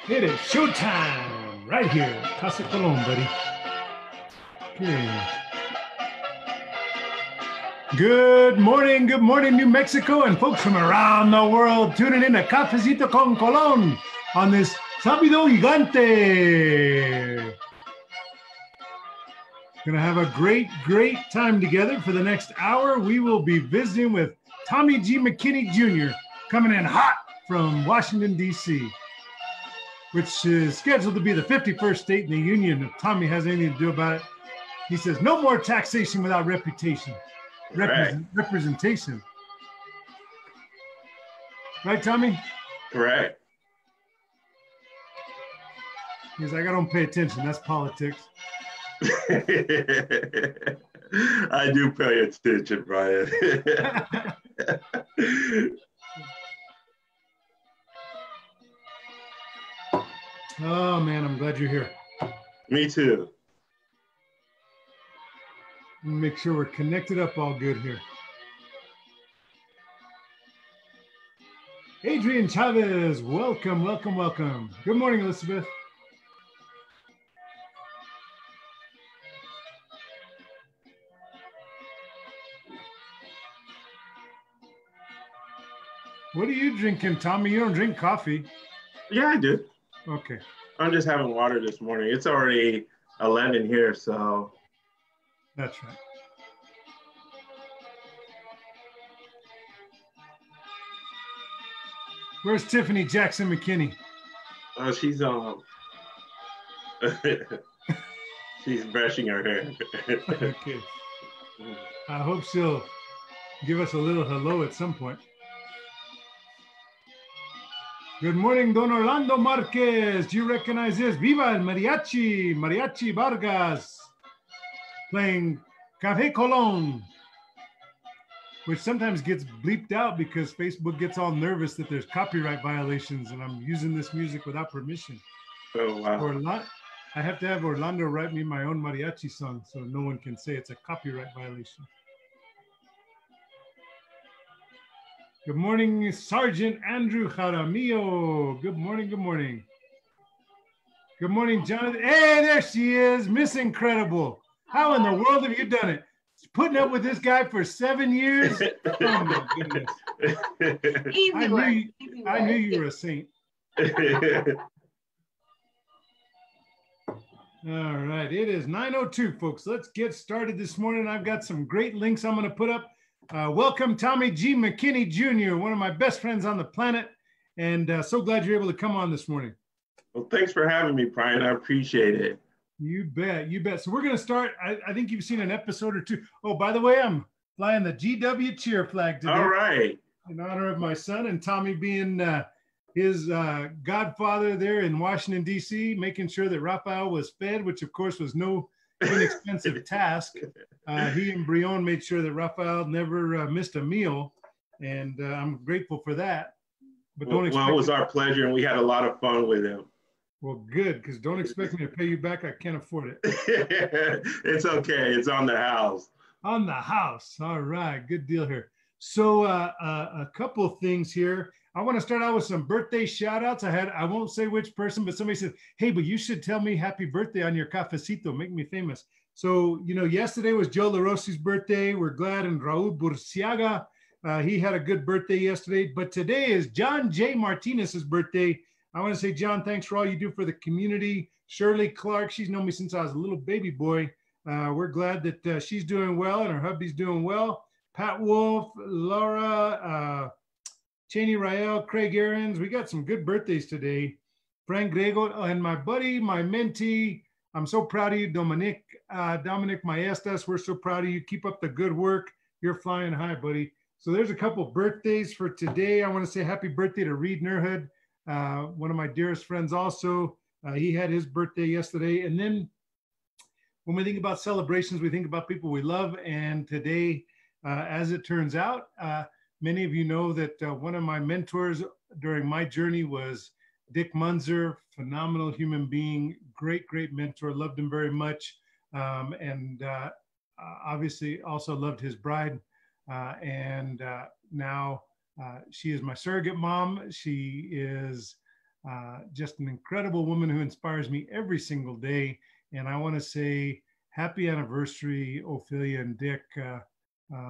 It is showtime right here. Casa Colon, buddy. Okay. Good morning, New Mexico, and folks from around the world tuning in to Cafecito con Colon on this Sábado Gigante. Gonna have a great time together for the next hour. We will be visiting with Tommy G. McKinney Jr. coming in hot from Washington, D.C., which is scheduled to be the 51st state in the union. If Tommy has anything to do about it, he says, no more taxation without reputation. Representation. Right, Tommy? Correct. He's like, I don't pay attention. That's politics. I do pay attention, Brian. Oh, man, I'm glad you're here. Me too. Make sure we're connected up all good here. Adrian Chavez, welcome. Good morning, Elizabeth. What are you drinking, Tommy? You don't drink coffee. Yeah, I do. Okay. I'm just having water this morning. It's already 11 here, so. That's right. Where's Tiffany Jackson McKinney? Oh, she's she's brushing her hair. Okay. I hope she'll give us a little hello at some point. Good morning, Don Orlando Marquez. Do you recognize this? Viva el Mariachi, Mariachi Vargas, playing Café Colon, which sometimes gets bleeped out because Facebook gets all nervous that there's copyright violations and I'm using this music without permission. Oh, wow. I have to have Orlando write me my own mariachi song so no one can say it's a copyright violation. Good morning, Sergeant Andrew Jaramillo. Good morning. Good morning, Jonathan. Hey, there she is, Miss Incredible. How in the world have you done it? Putting up with this guy for 7 years? Oh, my goodness. I knew you were a saint. All right, it is 9:02, folks. Let's get started this morning. I've got some great links I'm going to put up. Welcome, Tommy G. McKinney Jr., one of my best friends on the planet, and so glad you're able to come on this morning. Well, thanks for having me, Brian. I appreciate it. You bet. So we're going to start. I think you've seen an episode or two. Oh, by the way, I'm flying the GW cheer flag today. All right. In honor of my son, and Tommy being his godfather there in Washington, D.C., making sure that Rafael was fed, which of course was no inexpensive task. He and Brion made sure that Rafael never missed a meal, and I'm grateful for that. But well, it was our pleasure, and we had a lot of fun with him. Well, good, because don't expect me to pay you back. I can't afford it. It's okay. It's on the house. On the house. All right. Good deal here. So a couple of things here. I want to start out with some birthday shout outs. I won't say which person, but somebody said, hey, but you should tell me happy birthday on your cafecito. Make me famous. So, yesterday was Joe LaRossi's birthday. We're glad. And Raul Burciaga, he had a good birthday yesterday. But today is John J. Martinez's birthday. I want to say, John, thanks for all you do for the community. Shirley Clark, she's known me since I was a little baby boy. We're glad that she's doing well and her hubby's doing well. Pat Wolf, Laura, Cheney Rael, Craig Aarons. We got some good birthdays today. Frank Grego and my buddy, my mentee. I'm so proud of you, Dominic Maestas. We're so proud of you. Keep up the good work. You're flying high, buddy. So there's a couple birthdays for today. I want to say happy birthday to Reed Nerhood. One of my dearest friends also. He had his birthday yesterday. And then when we think about celebrations, we think about people we love. And today, as it turns out, many of you know that one of my mentors during my journey was Dick Munzer, phenomenal human being, great mentor, loved him very much. And obviously also loved his bride. And now she is my surrogate mom. She is just an incredible woman who inspires me every single day. And I want to say happy anniversary, Ophelia and Dick. The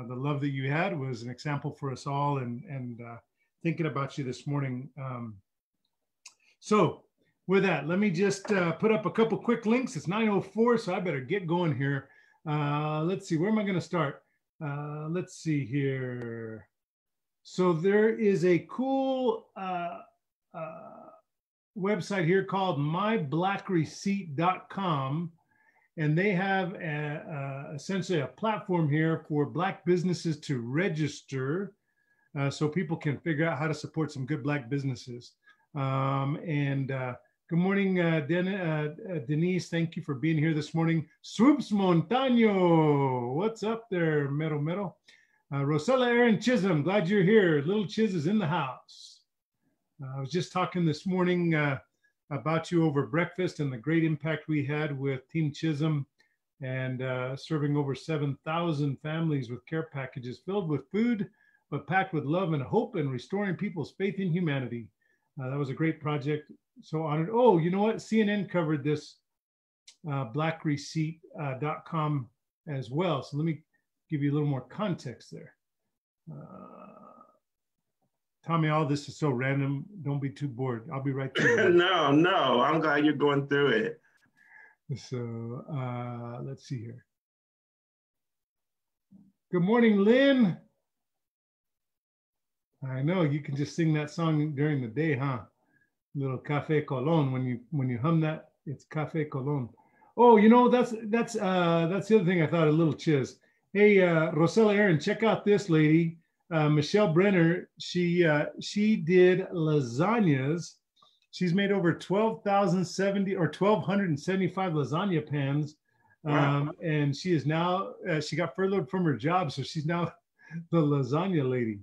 love that you had was an example for us all, and thinking about you this morning. So with that, let me just put up a couple quick links. It's 9:04, so I better get going here. Let's see, where am I going to start? Let's see here. So there is a cool website here called myblackreceipt.com, and they have essentially a platform here for Black businesses to register, so people can figure out how to support some good Black businesses. Good morning, Denise. Thank you for being here this morning. Swoops Montaño, what's up there, Mero Mero? Rosella Aaron Chisholm, glad you're here. Little Chiz is in the house. I was just talking this morning about you over breakfast and the great impact we had with Team Chisholm, and serving over 7,000 families with care packages filled with food, but packed with love and hope and restoring people's faith in humanity. That was a great project. So honored. Oh, you know what? CNN covered this, blackreceipt.com as well. So let me give you a little more context there. Tommy, all this is so random. Don't be too bored. I'll be right there. No, I'm glad you're going through it. So let's see here. Good morning, Lynn. I know you can just sing that song during the day, huh? Little Café Colón. When you hum that, it's Café Colón. Oh, you know, that's the other thing I thought, a little chiz. Hey, Rosella Aaron, check out this lady, Michelle Brenner. She did lasagnas. She's made over 1,275 lasagna pans. Wow. And she is now, she got furloughed from her job, so she's now the lasagna lady.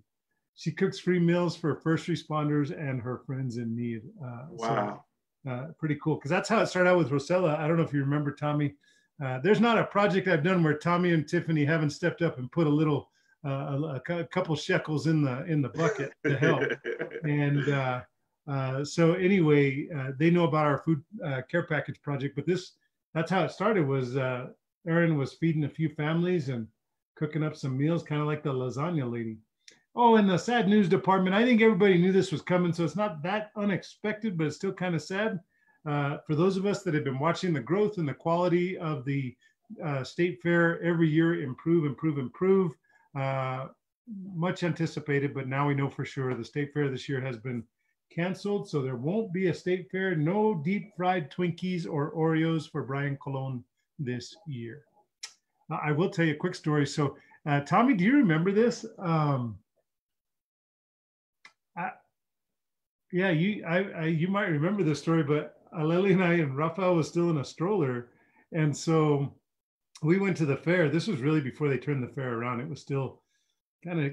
She cooks free meals for first responders and her friends in need. Wow. So, pretty cool, because that's how it started out with Rosella. I don't know if you remember, Tommy. There's not a project I've done where Tommy and Tiffany haven't stepped up and put a little, a couple shekels in the bucket to help. And so anyway, they know about our food care package project, but that's how it started. Was Erin was feeding a few families and cooking up some meals, kind of like the lasagna lady. Oh, and the sad news department, I think everybody knew this was coming, so it's not that unexpected, but it's still kind of sad. For those of us that have been watching the growth and the quality of the state fair every year improve. Much anticipated, but now we know for sure the state fair this year has been canceled, so there won't be a state fair. No deep fried Twinkies or Oreos for Brian Colon this year. I will tell you a quick story. So Tommy, do you remember this? Yeah, you might remember this story, but Lily and I and Rafael was still in a stroller, and so we went to the fair. This was really before they turned the fair around. It was still kind of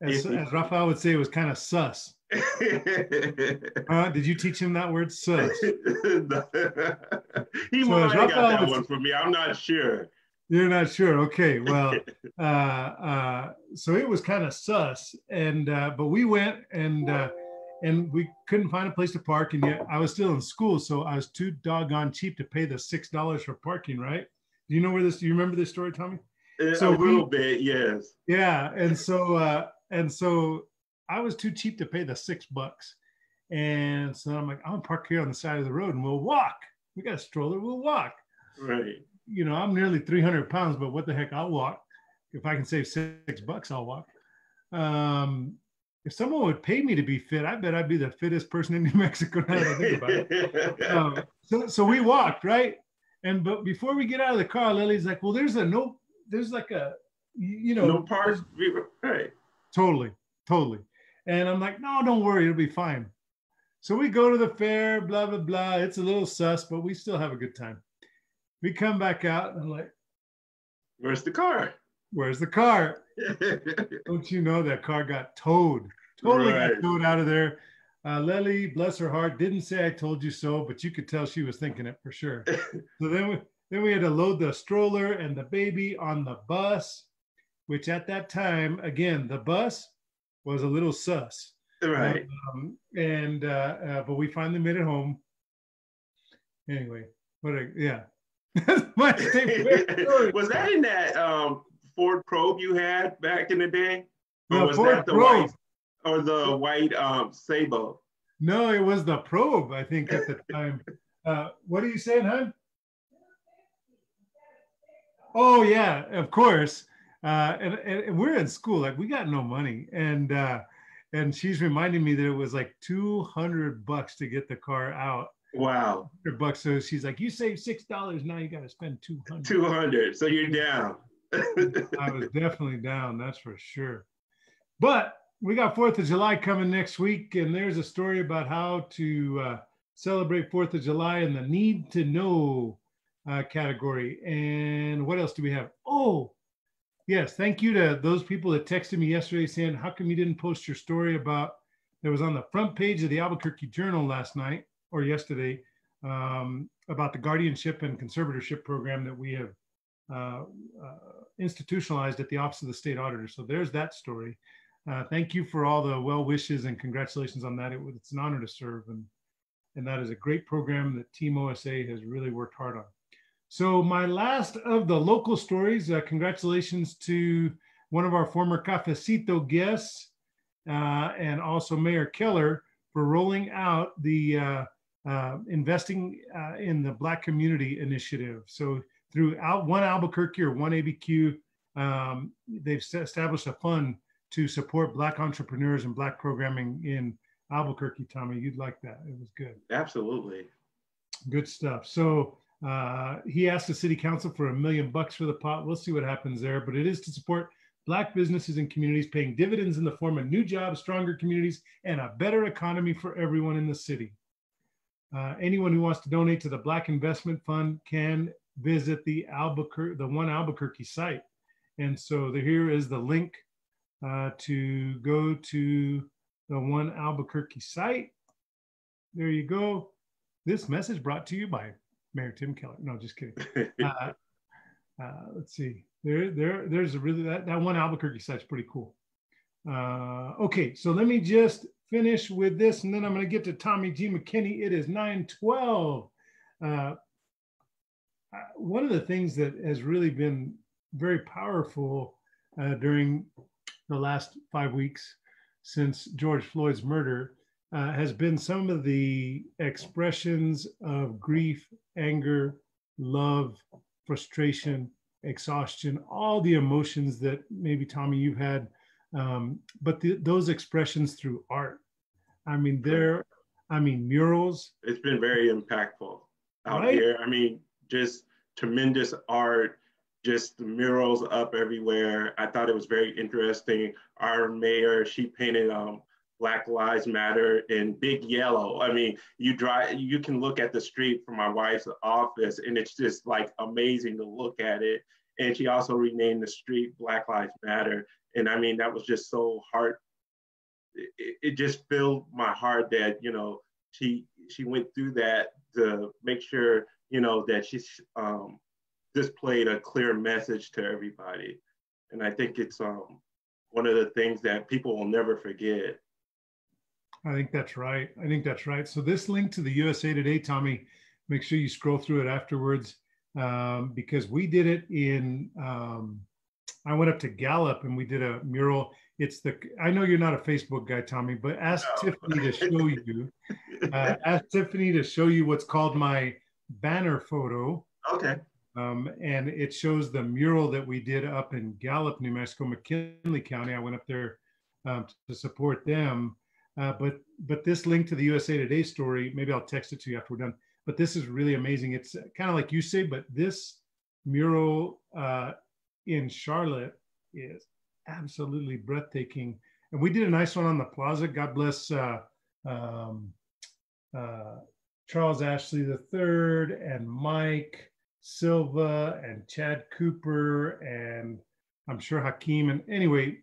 as Rafael would say, it was kind of sus. Did you teach him that word, sus? He might have got that one from me. I'm not sure. You're not sure? Okay, well, so it was kind of sus, and but we went and we couldn't find a place to park, and yet I was still in school, so I was too doggone cheap to pay the $6 for parking, right? Do you remember this story, Tommy? So a little bit, yes. Yeah, and so I was too cheap to pay the $6. And so I'm like, I'll park here on the side of the road and we'll walk. We got a stroller, we'll walk. Right. You know, I'm nearly 300 pounds, but what the heck, I'll walk. If I can save $6, I'll walk. If someone would pay me to be fit, I bet I'd be the fittest person in New Mexico now that I think about it. So we walked, right? But before we get out of the car, Lily's like, well, there's like a, you know. No park, right. Totally. And I'm like, no, don't worry, it'll be fine. So we go to the fair, blah, blah, blah. It's a little sus, but we still have a good time. We come back out and I'm like, where's the car? Don't you know that car got towed? Totally right. Got towed out of there. Lily, bless her heart, didn't say I told you so, but you could tell she was thinking it for sure. So then we had to load the stroller and the baby on the bus, which at that time, again, the bus was a little sus. Right. But we finally made it home. Anyway, yeah. That's my state fair story. Was that in that Ford Probe you had back in the day? Or The was Ford that the Probe. white or the white Sabo? No, it was the Probe, I think, at the time. What are you saying, hon? Oh yeah, of course. And we're in school, like we got no money, and she's reminding me that it was like $200 to get the car out. Wow. $100. So she's like, "You save $6. Now you got to spend 200." 200. So you're down. I was definitely down, that's for sure. But we got 4th of July coming next week, and there's a story about how to celebrate 4th of July in the need to know category. And what else do we have? Oh, yes. Thank you to those people that texted me yesterday saying, how come you didn't post your story about that was on the front page of the Albuquerque Journal last night or yesterday about the guardianship and conservatorship program that we have institutionalized at the Office of the State Auditor. So there's that story. Thank you for all the well wishes and congratulations on that. It's an honor to serve, and that is a great program that Team OSA has really worked hard on. So my last of the local stories, congratulations to one of our former Cafecito guests and also Mayor Keller for rolling out the investing in the Black Community Initiative. So through One Albuquerque or One ABQ, they've established a fund to support Black entrepreneurs and Black programming in Albuquerque. Tommy, you'd like that. It was good. Absolutely. Good stuff. So he asked the city council for $1 million for the pot. We'll see what happens there, but it is to support Black businesses and communities, paying dividends in the form of new jobs, stronger communities, and a better economy for everyone in the city. Anyone who wants to donate to the Black Investment Fund can visit the One Albuquerque site. And so here is the link to go to the One Albuquerque site. There you go. This message brought to you by Mayor Tim Keller. No, just kidding. Let's see. There's a really that One Albuquerque site's pretty cool. Okay, so let me just finish with this, and then I'm going to get to Tommy G. McKinney. It is 9:12. One of the things that has really been very powerful during the last 5 weeks since George Floyd's murder has been some of the expressions of grief, anger, love, frustration, exhaustion, all the emotions that maybe, Tommy, you've had, but those expressions through art. I mean, murals. It's been very impactful out right? here. I mean, just tremendous art, just the murals up everywhere. I thought it was very interesting. Our mayor, she painted Black Lives Matter in big yellow. I mean, you can look at the street from my wife's office, and it's just like amazing to look at it. And she also renamed the street Black Lives Matter. And I mean, that was just so it just filled my heart that, you know, she went through that to make sure, you know, that she displayed a clear message to everybody. And I think it's one of the things that people will never forget. I think that's right. So this link to the USA Today, Tommy, make sure you scroll through it afterwards because we did it in, I went up to Gallup and we did a mural. I know you're not a Facebook guy, Tommy, but ask Tiffany to show you. Ask Tiffany to show you what's called my banner photo. Okay. And it shows the mural that we did up in Gallup, New Mexico, McKinley County. I went up there to support them. But this link to the USA Today story, maybe I'll text it to you after we're done. But this is really amazing. It's kind of like you say, but this mural in Charlotte is absolutely breathtaking. And we did a nice one on the plaza. God bless Charles Ashley III and Mike Silva and Chad Cooper and I'm sure Hakeem. And anyway,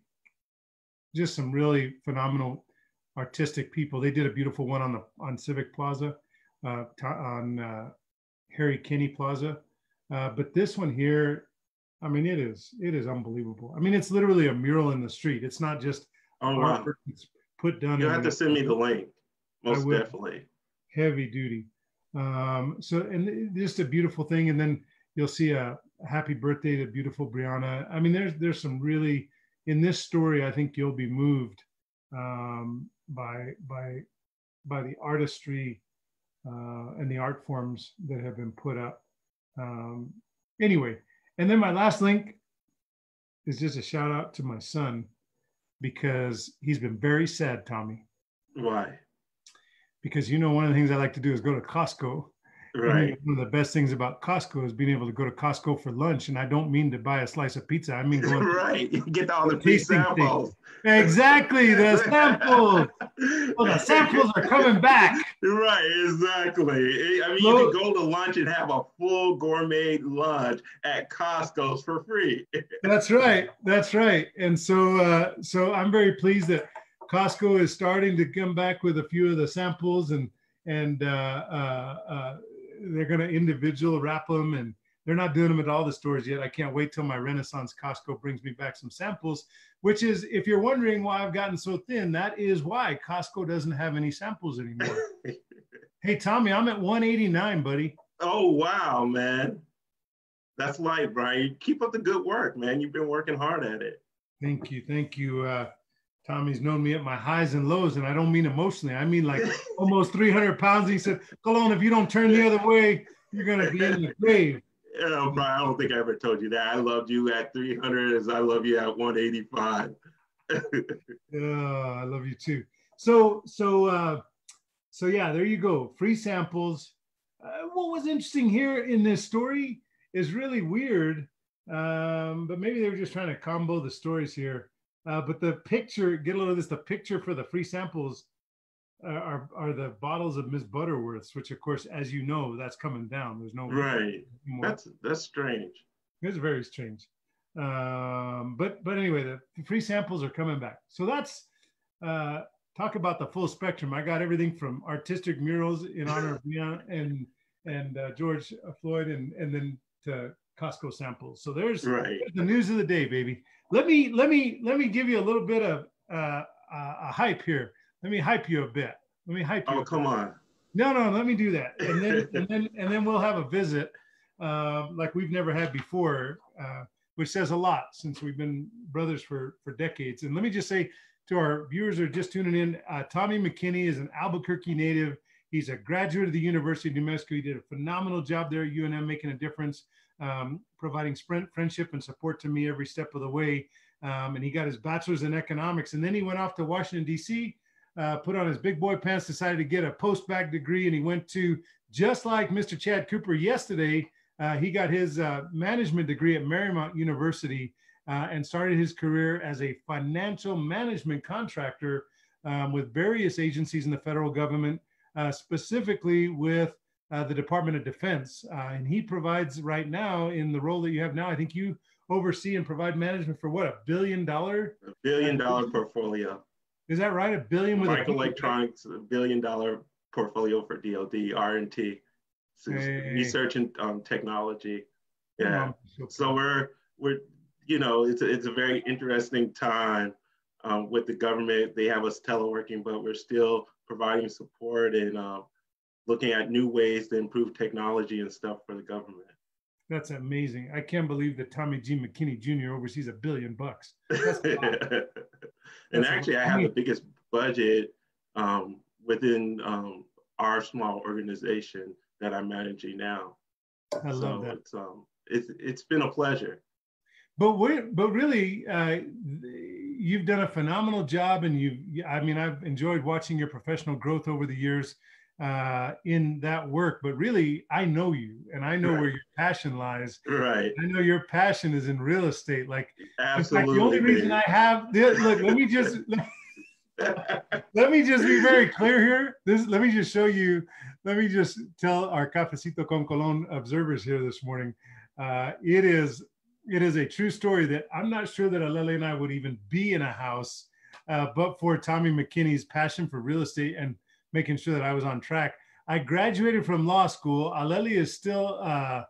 just some really phenomenal artistic people. They did a beautiful one on Civic Plaza, on Harry Kinney Plaza. But this one here, I mean, it is unbelievable. I mean, it's literally a mural in the street. It's not just artwork. put done. You'll have to send me the link, most definitely. Heavy duty. So, and just a beautiful thing. And then you'll see a happy birthday to beautiful Brianna. I mean, there's some really, in this story, I think you'll be moved by the artistry and the art forms that have been put up. Anyway, and then my last link is just a shout out to my son, because he's been very sad, Tommy. Why? Because one of the things I like to do is go to Costco. Right. One of the best things about Costco is being able to go to Costco for lunch. And I don't mean to buy a slice of pizza. I mean going right. Get all the free samples. Exactly. The samples. Well, the samples are coming back. Right, exactly. I mean, you can go to lunch and have a full gourmet lunch at Costco's for free. That's right. That's right. And so I'm very pleased that Costco is starting to come back with a few of the samples, and they're going to individual wrap them, and they're not doing them at all the stores yet. I can't wait till my Renaissance Costco brings me back some samples, which is, if you're wondering why I've gotten so thin, that is why Costco doesn't have any samples anymore. Hey, Tommy, I'm at 189, buddy. Oh, wow, man. That's light, Brian. Keep up the good work, man. You've been working hard at it. Thank you. Thank you. Tommy's known me at my highs and lows, and I don't mean emotionally. I mean like almost 300 pounds. He said, Colon, if you don't turn the other way, you're going to be in the grave. Yeah, Brian, I don't think I ever told you that. I loved you at 300 as I love you at 185. I love you too. So yeah, there you go. Free samples. What was interesting here in this story is really weird, but maybe they were just trying to combo the stories here. But the picture, get a load of this, the picture for the free samples are the bottles of Miss Butterworth's, which of course, as you know, that's coming down. There's no right. That's strange. It's very strange. But anyway, the free samples are coming back. So that's talk about the full spectrum. I got everything from artistic murals in honor of Brianna and George Floyd, and then to Costco samples. So there's the news of the day, baby. Let me give you a little bit of a hype here. Let me hype you a bit. Let me hype you. Oh, come on. No, let me do that. And then we'll have a visit like we've never had before, which says a lot since we've been brothers for decades. And let me just say to our viewers who are just tuning in, Tommy McKinney is an Albuquerque native. He's a graduate of the University of New Mexico. He did a phenomenal job there at UNM, making a difference, providing friendship and support to me every step of the way. And he got his bachelor's in economics. And then he went off to Washington, D.C., put on his big boy pants, decided to get a post-bac degree. And he went to, just like Mr. Chad Cooper yesterday, he got his management degree at Marymount University and started his career as a financial management contractor with various agencies in the federal government, specifically with the Department of Defense. And he provides right now, in the role that you have now, I think you oversee and provide management for what, $1 billion? $1 billion portfolio. Is that right? $1 billion with microelectronics, $1 billion portfolio for DoD, R&T, research and technology. Yeah. So we're it's a very interesting time with the government. They have us teleworking, but we're still providing support and looking at new ways to improve technology and stuff for the government. That's amazing. I can't believe that Tommy G. McKinney Jr. oversees $1 billion. And actually, I have the biggest budget within our small organization that I'm managing now. I love that. It's been a pleasure. But really, you've done a phenomenal job, and I've enjoyed watching your professional growth over the years in that work. But really, I know you, and I know where your passion lies. Right. I know your passion is in real estate. Like, absolutely. In fact, the only reason I have look, let me just be very clear here. Let me just show you. Let me just tell our Cafecito con Colon observers here this morning. It is a true story that I'm not sure that Alele and I would even be in a house, but for Tommy McKinney's passion for real estate and making sure that I was on track. I graduated from law school. Alele is still, I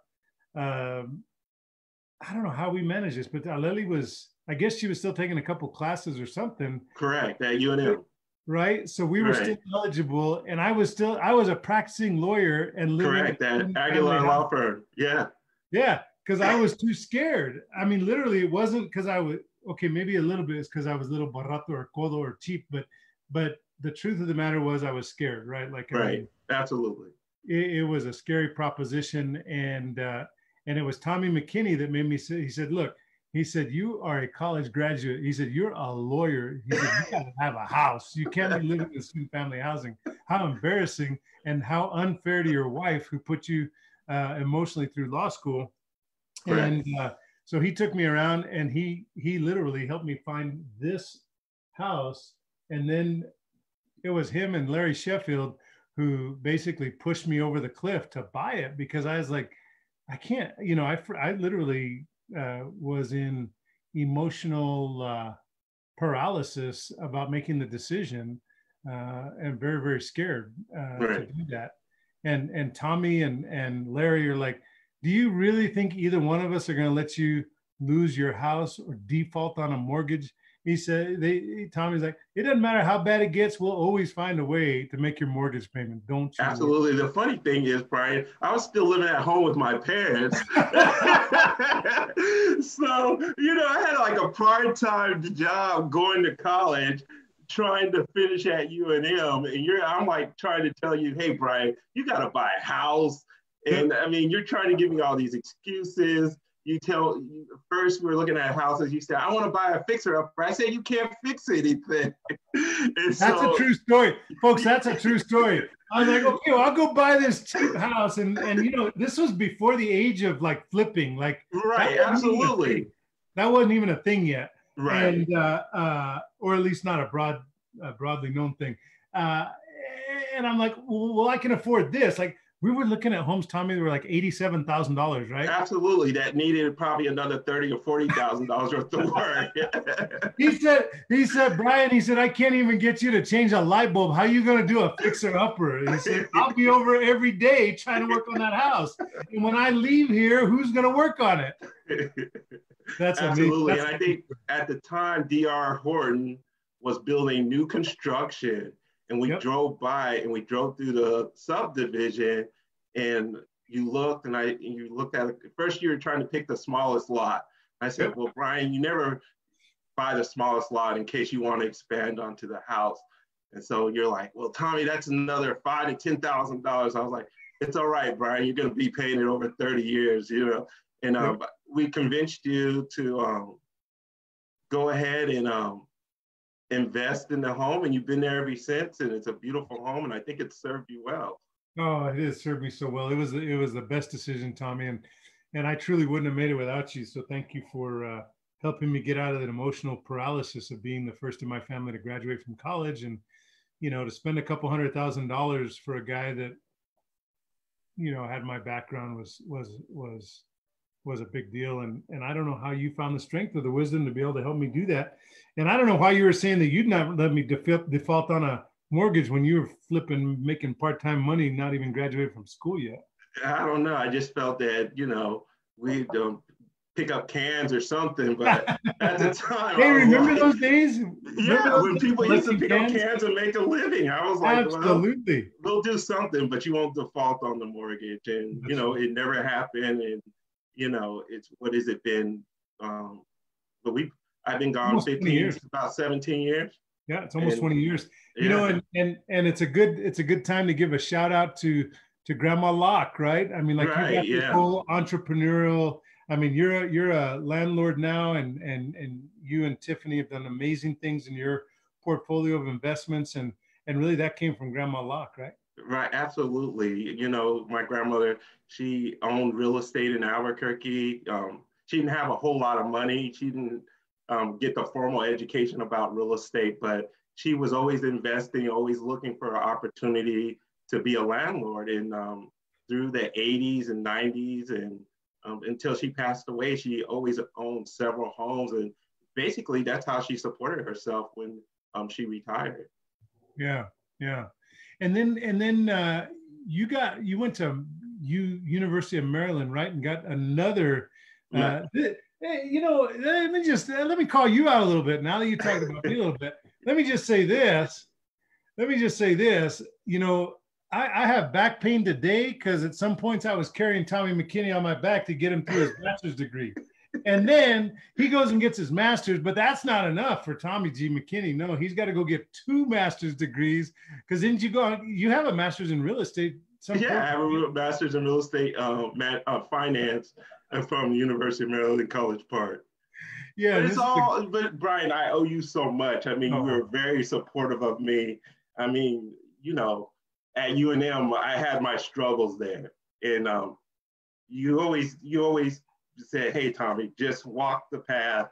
don't know how we managed this, but Alele was, I guess she was still taking a couple classes or something. Correct, at UNM. right? So we were still eligible, and I was a practicing lawyer and living Correct. That in Aguilar law firm. Yeah. Yeah, because I was too scared. I mean, literally, it wasn't because I was okay. Maybe a little bit is because I was a little barato or codo or cheap, but the truth of the matter was I was scared, right? Like, I mean, absolutely. It was a scary proposition, and it was Tommy McKinney that made me say. He said, "Look," he said, "you are a college graduate." He said, "You're a lawyer." He said, "You got to have a house. You can't be living in student family housing. How embarrassing and how unfair to your wife who put you emotionally through law school." Correct. And so he took me around, and he literally helped me find this house. And then it was him and Larry Sheffield who basically pushed me over the cliff to buy it, because I was like, I can't, I literally was in emotional paralysis about making the decision, and very, very scared to do that. And Tommy and Larry are like, do you really think either one of us are going to let you lose your house or default on a mortgage? He said, Tommy's like, it doesn't matter how bad it gets, we'll always find a way to make your mortgage payment. Don't you? Absolutely. The funny thing is, Brian, I was still living at home with my parents. So, I had like a part-time job going to college, trying to finish at UNM. And I'm like trying to tell you, hey, Brian, you got to buy a house. And I mean, you're trying to give me all these excuses. First we're looking at houses. You said, I want to buy a fixer-upper. I said, you can't fix anything. That's a true story. Folks, that's a true story. I was like, okay, well, I'll go buy this cheap house. And this was before the age of like flipping. Like, absolutely. That wasn't even a thing yet. Right. And, or at least not a broadly known thing. And I'm like, well, I can afford this. Like, we were looking at homes, Tommy, that were like $87,000, right? Absolutely. That needed probably another $30,000 or $40,000 worth of work. He said, Brian, he said, I can't even get you to change a light bulb. How are you going to do a fixer-upper? He said, I'll be over every day trying to work on that house. And when I leave here, who's going to work on it? That's absolutely. Amazing. And I think at the time, D.R. Horton was building new construction. And we drove by, and we drove through the subdivision, and you looked at it. First, you were trying to pick the smallest lot. I said, well, Brian, you never buy the smallest lot in case you want to expand onto the house. And so you're like, well, Tommy, that's another $5,000 to $10,000. I was like, it's all right, Brian, you're going to be paying it over 30 years, And we convinced you to go ahead and invest in the home, and you've been there ever since, and it's a beautiful home, and I think it's served you well. Oh, it has served me so well. It was the best decision, Tommy, and I truly wouldn't have made it without you. So thank you for helping me get out of that emotional paralysis of being the first in my family to graduate from college, and to spend a couple $100,000 for a guy that had my background was a big deal. And I don't know how you found the strength or the wisdom to be able to help me do that. And I don't know why you were saying that you'd not let me default on a mortgage when you were making part-time money, not even graduated from school yet. I don't know. I just felt that, we don't pick up cans or something, but at the time. Hey, remember those days? When people used to pick up cans and make a living. I was like, absolutely. Well, we'll do something, but you won't default on the mortgage. And, it never happened. And, it's, what has it been? But I've been gone almost 15 years, about 17 years. Yeah, it's almost 20 years. And it's a good time to give a shout out to Grandma Locke, right? I mean, like, you got this whole entrepreneurial. I mean, you're a landlord now, and you and Tiffany have done amazing things in your portfolio of investments, and really that came from Grandma Locke, right? Right, absolutely. My grandmother, she owned real estate in Albuquerque. She didn't have a whole lot of money. She didn't get the formal education about real estate, but she was always investing, always looking for an opportunity to be a landlord. And through the 80s and 90s, and until she passed away, she always owned several homes. And basically, that's how she supported herself when she retired. Yeah. And then you went to University of Maryland, right? And got another. Let me call you out a little bit. Now that you talked about me a little bit, let me just say this. let me just say this, I have back pain today because at some points I was carrying Tommy McKinney on my back to get him through his bachelor's degree. And then he goes and gets his master's, but that's not enough for Tommy G. McKinney. No, he's got to go get 2 master's degrees because didn't you have a master's in real estate? Yeah, I have a master's in real estate finance from the University of Maryland, College Park. Yeah, but it's all, but Brian, I owe you so much. I mean, you were very supportive of me. I mean, at UNM, I had my struggles there. And you always said, hey, Tommy, just walk the path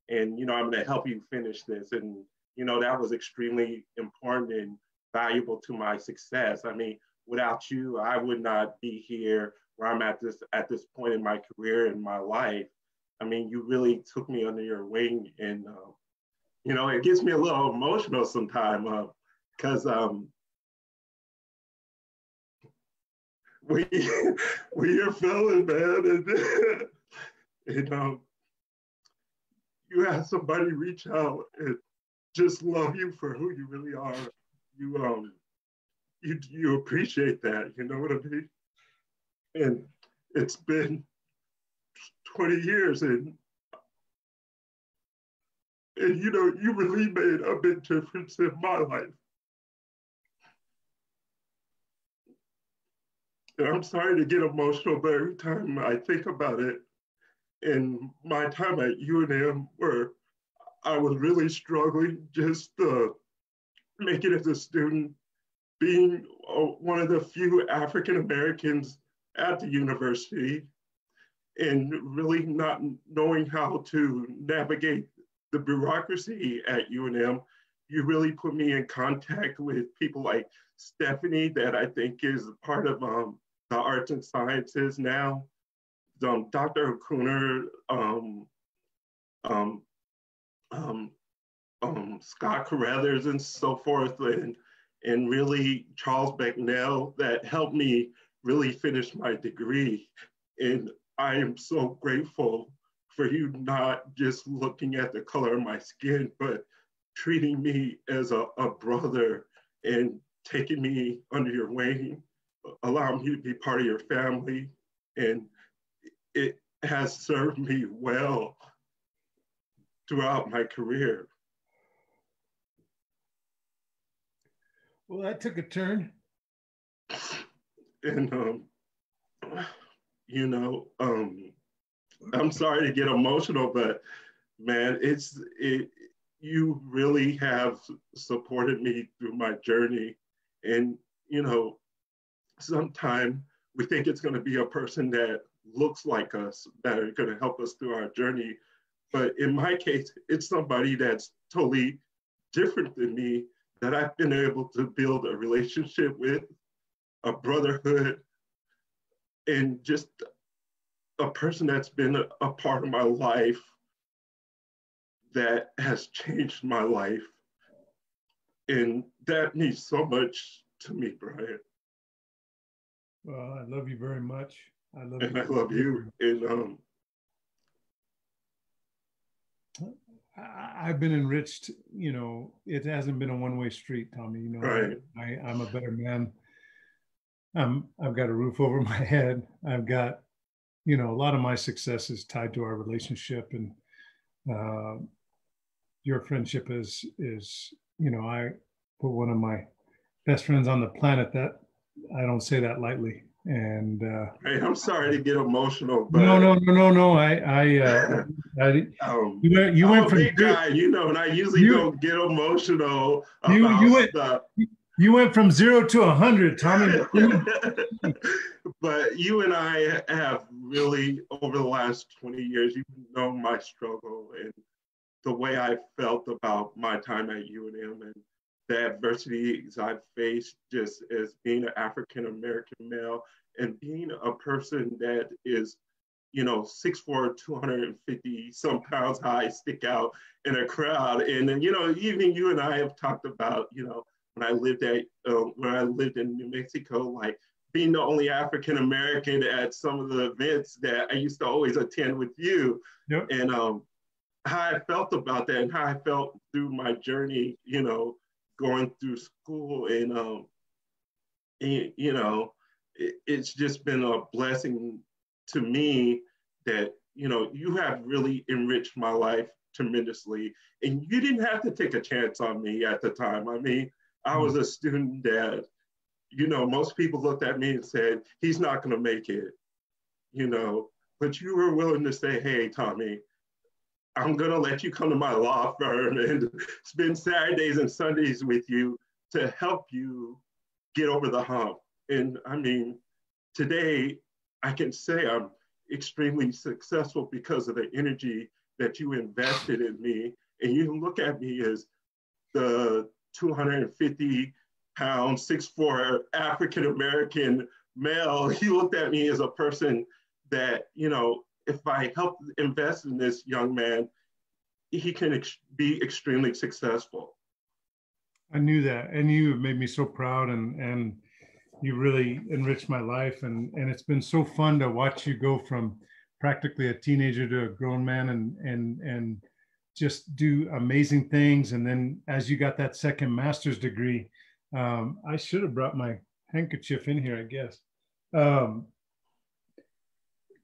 and, I'm going to help you finish this. And, that was extremely important and valuable to my success. I mean, without you, I would not be here where I'm at this point in my career and my life. I mean, you really took me under your wing, and it gets me a little emotional sometimes because when you're feeling bad and you have somebody reach out and just love you for who you really are, you appreciate that, you know what I mean? And it's been 20 years and you really made a big difference in my life. And I'm sorry to get emotional, but every time I think about it, in my time at UNM, where I was really struggling just to make it as a student, being one of the few African Americans at the university, and really not knowing how to navigate the bureaucracy at UNM, you really put me in contact with people like Stephanie, that I think is part of the arts and sciences now, Dr. Okuner, Scott Carruthers and so forth, and really Charles Becknell, that helped me really finish my degree. And I am so grateful for you not just looking at the color of my skin, but treating me as a brother and taking me under your wing, allowing me to be part of your family. And it has served me well throughout my career. Well, that took a turn. And, I'm sorry to get emotional, but man, you really have supported me through my journey. And, sometimes we think it's going to be a person that looks like us that are going to help us through our journey. But in my case, it's somebody that's totally different than me, that I've been able to build a relationship with, a brotherhood, and just a person that's been a part of my life that has changed my life. And that means so much to me, Brian. Well, I love you very much. I love you. And I've been enriched, it hasn't been a one-way street, Tommy. Right. I'm a better man. I've got a roof over my head. I've got, a lot of my success is tied to our relationship, and your friendship is, I put one of my best friends on the planet. That I don't say that lightly. And hey, I'm sorry to get emotional, but no. You went from big guy, and I usually don't get emotional about stuff. You went from 0 to 100, Tommy. But you and I have really, over the last 20 years, you've known my struggle and the way I felt about my time at UNM and the adversities I've faced just as being an African-American male and being a person that is, 6'4", 250 some pounds high, stick out in a crowd. And then, even you and I have talked about, when I lived in New Mexico, like being the only African-American at some of the events that I used to always attend with you. Yep. And how I felt about that and how I felt through my journey, going through school, and you know, it's just been a blessing to me that, you know, you have really enriched my life tremendously. And you didn't have to take a chance on me at the time. I mean, I was a student that, you know, most people looked at me and said, he's not going to make it, you know, but you were willing to say, hey, Tommy, I'm going to let you come to my law firm and spend Saturdays and Sundays with you to help you get over the hump. And I mean, today I can say I'm extremely successful because of the energy that you invested in me. And you look at me as the 250-pound, 6'4" African-American male. You looked at me as a person that, you know, if I help invest in this young man, he can be extremely successful. I knew that, and you made me so proud, and you really enriched my life, and it's been so fun to watch you go from practically a teenager to a grown man, and just do amazing things. And then as you got that second master's degree, I should have brought my handkerchief in here, I guess.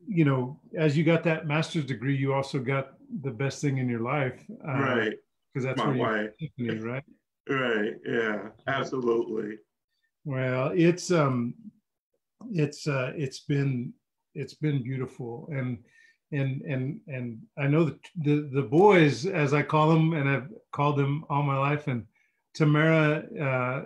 You know, as you got that master's degree, you also got the best thing in your life, right? Because that's my where wife. Tiffany, right? Right. Yeah. Absolutely. Well, it's been beautiful, and I know that the boys, as I call them, and I've called them all my life, and Tamara,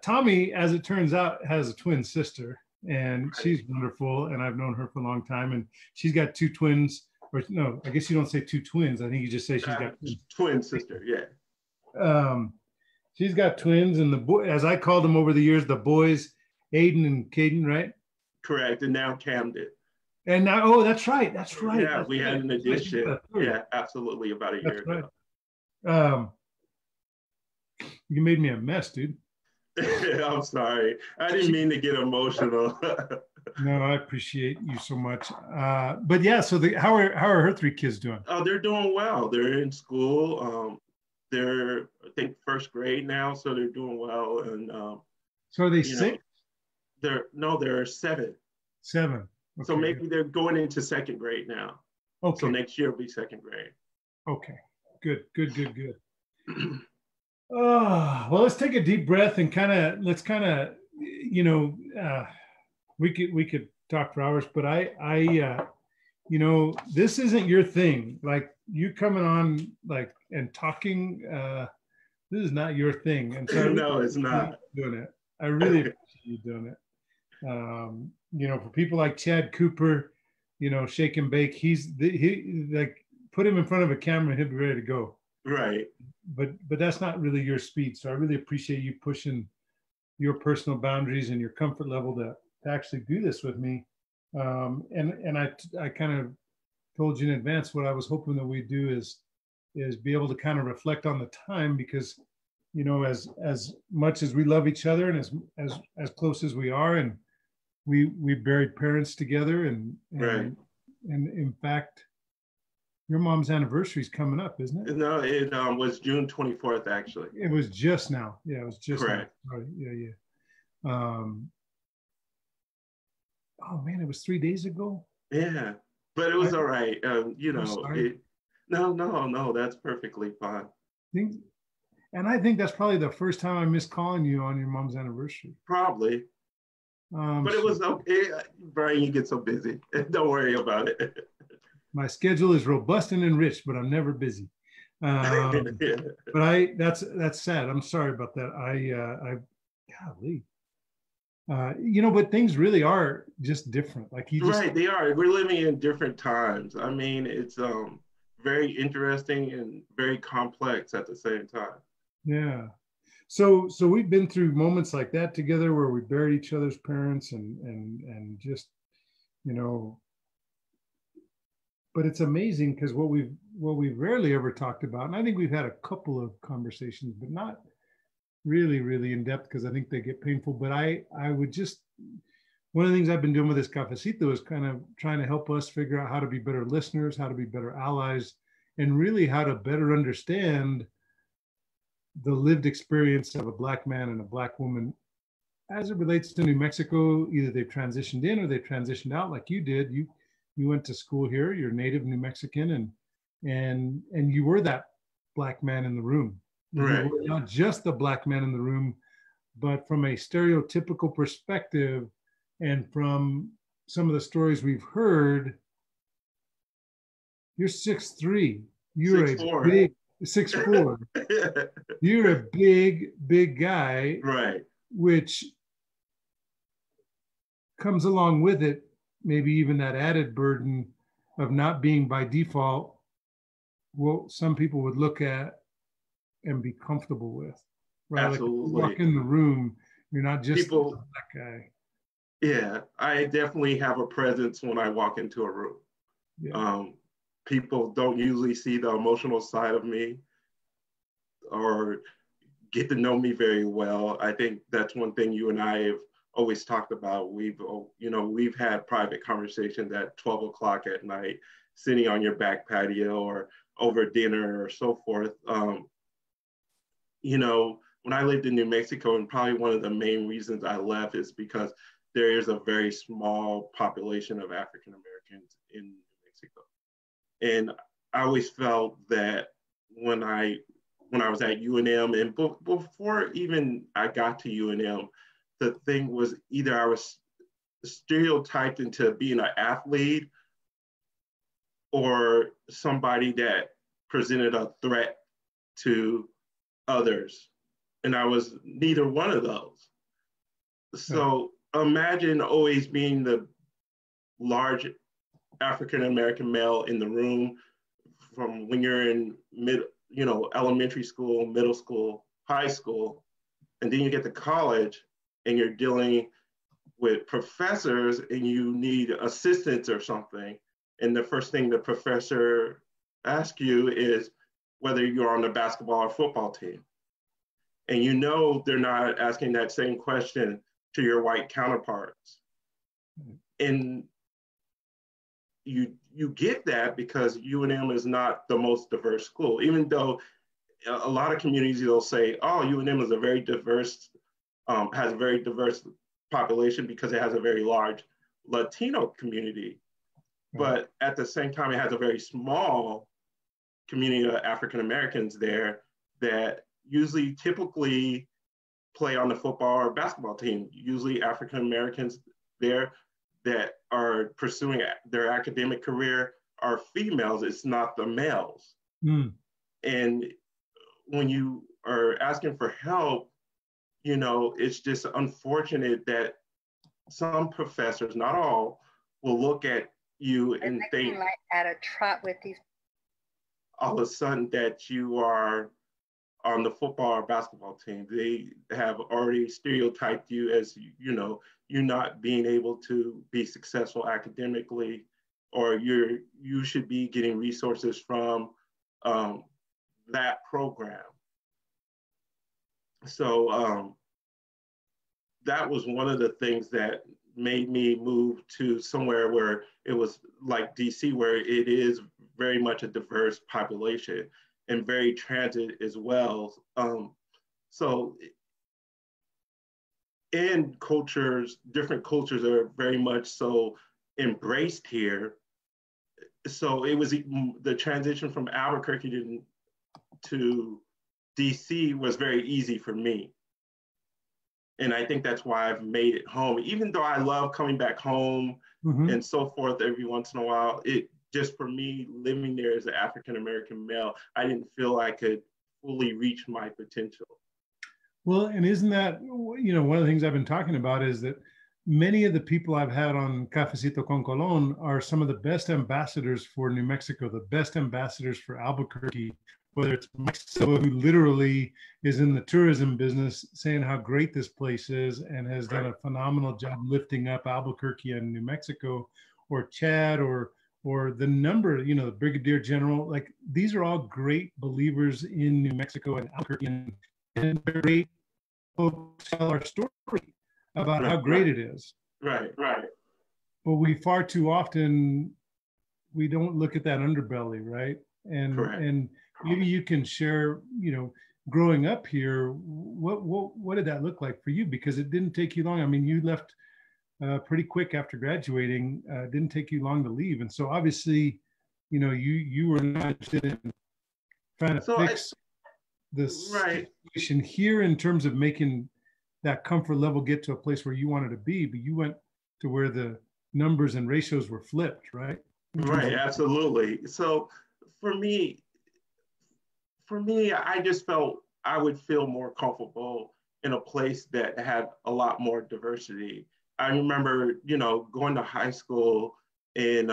Tommy, as it turns out, has a twin sister, and right. She's wonderful, and I've known her for a long time, and she's got two twins, or no, I guess you don't say two twins. I think you just say she's got twin sister. Yeah. She's got twins, and the boy, as I called them over the years, the boys, Aiden and Caden, right? Correct, and now Camden. And now, oh, that's right. Yeah, we had an addition. Yeah, absolutely, about a year ago. Right. You made me a mess, dude. I'm sorry. I didn't mean to get emotional. No, I appreciate you so much. But yeah, so how are her three kids doing? Oh, they're doing well. They're in school. They're, I think, first grade now, so they're doing well. And so are they six? They're seven. Seven. Okay. So maybe they're going into second grade now. Okay. So next year will be second grade. Okay. Good. Well, let's take a deep breath and let's you know, we could talk for hours, but I you know, this isn't your thing. Like, you coming on and talking, this is not your thing. And so no, it's not doing it. I really appreciate you doing it. You know, for people like Chad Cooper, you know, shake and bake, he like, put him in front of a camera and he'll be ready to go. Right. But that's not really your speed. So I really appreciate you pushing your personal boundaries and your comfort level to actually do this with me. And I kind of told you in advance what I was hoping that we do is be able to kind of reflect on the time, because, you know, as much as we love each other and as close as we are, and we buried parents together, and right. And in fact, your mom's anniversary is coming up, isn't it? No, it was June 24th, actually. It was just now. Yeah, it was just correct. Now. Right. Yeah. Oh man, it was 3 days ago. Yeah, but it was all right. You know, no, that's perfectly fine. And I think that's probably the first time I missed calling you on your mom's anniversary. Probably. But it was okay. Brian, you get so busy. Don't worry about it. My schedule is robust and enriched, but I'm never busy. But that's sad. I'm sorry about that. Golly. You know, but things really are just different. Like right, they are. We're living in different times. I mean, it's very interesting and very complex at the same time. Yeah. So we've been through moments like that together, where we buried each other's parents and just, you know. But it's amazing, because what we've rarely ever talked about, and I think we've had a couple of conversations, but not really in depth, because I think they get painful. But I would just, one of the things I've been doing with this Cafecito is kind of trying to help us figure out how to be better listeners, how to be better allies, and really how to better understand the lived experience of a Black man and a Black woman as it relates to New Mexico. Either they've transitioned in or they've transitioned out, like you did. You went to school here. You're native New Mexican, and you were that Black man in the room. Right. You were not just the Black man in the room, but from a stereotypical perspective, and from some of the stories we've heard, you're 6'3". You're 6'4". a big 6'4". You're a big guy, right? Which comes along with it, maybe even that added burden of not being by default what some people would look at and be comfortable with, right? Absolutely. Like walk in the room, you're not just people, that guy. Yeah, I definitely have a presence when I walk into a room. Yeah. People don't usually see the emotional side of me or get to know me very well. I think that's one thing you and I have always talked about. We've had private conversations at 12 o'clock at night, sitting on your back patio or over dinner or so forth. When I lived in New Mexico, and probably one of the main reasons I left is because there is a very small population of African Americans in New Mexico. And I always felt that when I was at UNM, and before even I got to UNM, the thing was either I was stereotyped into being an athlete or somebody that presented a threat to others. And I was neither one of those. So imagine always being the large African American male in the room from when you're in elementary school, middle school, high school, and then you get to college and you're dealing with professors and you need assistants or something. And the first thing the professor asks you is whether you're on the basketball or football team. And they're not asking that same question to your white counterparts. And you get that because UNM is not the most diverse school, even though a lot of communities will say, oh, UNM is a very diverse, has a very diverse population because it has a very large Latino community. But at the same time, it has a very small community of African Americans there that typically play on the football or basketball team. Usually African Americans there that are pursuing their academic career are females, it's not the males. And when you are asking for help, it's just unfortunate that some professors, not all, will look at you and think like at a trot with these all of a sudden that you are on the football or basketball team. They have already stereotyped you as, you're not being able to be successful academically, or you should be getting resources from that program. So that was one of the things that made me move to somewhere where it was like DC, where it is very much a diverse population and very transit as well. And different cultures are very much so embraced here. So it was the transition from Albuquerque to DC was very easy for me. And I think that's why I've made it home. Even though I love coming back home and so forth every once in a while, it just for me, living there as an African-American male, I didn't feel I could fully reach my potential. Well, and isn't that, one of the things I've been talking about is that many of the people I've had on Cafecito con Colon are some of the best ambassadors for New Mexico, the best ambassadors for Albuquerque, whether it's Mike Silva, who literally is in the tourism business, saying how great this place is and has done a phenomenal job lifting up Albuquerque and New Mexico, or Chad, or the number, the Brigadier General. Like, these are all great believers in New Mexico and Albuquerque, and great folks tell our story about how great it is. Right. But we far too often, we don't look at that underbelly, right? And maybe you can share, growing up here, what did that look like for you? Because it didn't take you long. I mean, you left pretty quick after graduating. It didn't take you long to leave, and so obviously, you know, you were not interested in trying to fix the situation here in terms of making that comfort level get to a place where you wanted to be, but you went to where the numbers and ratios were flipped, right? Right, absolutely. So for me, I just felt I would feel more comfortable in a place that had a lot more diversity. I remember, you know, going to high school and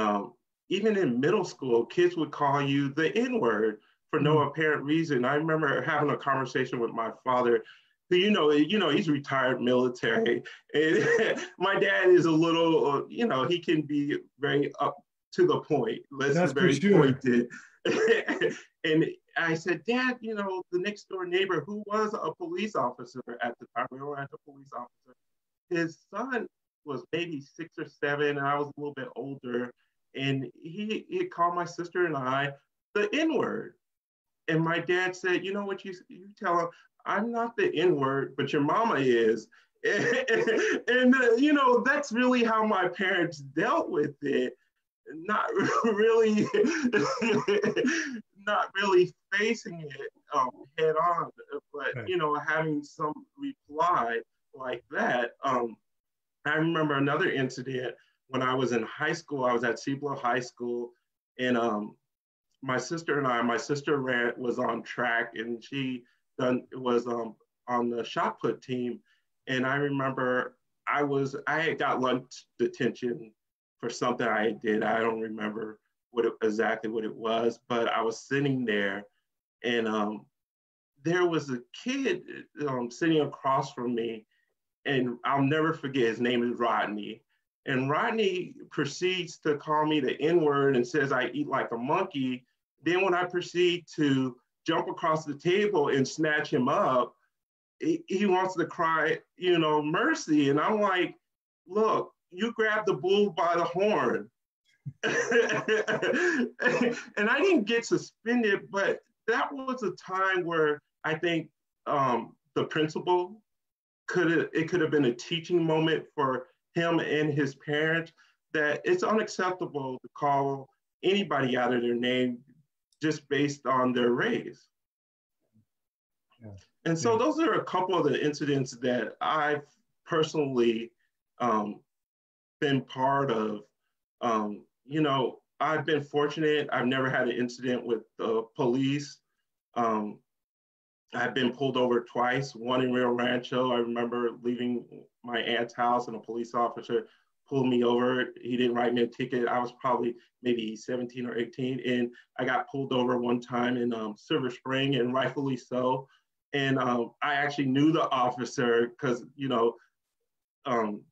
even in middle school, kids would call you the N-word for no apparent reason. I remember having a conversation with my father, who, you know, he's retired military. And my dad is a little, you know, he can be very up to the point. That's very pointed. And I said, Dad, you know, the next door neighbor who was a police officer at the time, we were at the police officer, his son was maybe 6 or 7, and I was a little bit older. And he called my sister and I the N-word. And my dad said, you know what, you tell him, I'm not the N-word, but your mama is. And you know, that's really how my parents dealt with it. Not really, not really facing it head on, but you know, having some reply like that. I remember another incident when I was in high school. I was at Cibola High School, and my sister was on track, and she was on the shot put team. And I remember I had got lunch detention for something I did. I don't remember exactly what it was, but I was sitting there, and there was a kid sitting across from me, and I'll never forget, his name is Rodney. And Rodney proceeds to call me the N-word and says I eat like a monkey. Then when I proceed to jump across the table and snatch him up, he wants to cry, you know, mercy. And I'm like, look, you grabbed the bull by the horn. And I didn't get suspended, but that was a time where I think the principal could have been a teaching moment for him and his parents, that it's unacceptable to call anybody out of their name just based on their race. Yeah. And so those are a couple of the incidents that I've personally been part of. You know, I've been fortunate. I've never had an incident with the police. I've been pulled over twice, one in Rio Rancho. I remember leaving my aunt's house and a police officer pulled me over. He didn't write me a ticket. I was probably maybe 17 or 18. And I got pulled over one time in Silver Spring, and rightfully so. And I actually knew the officer because, you know,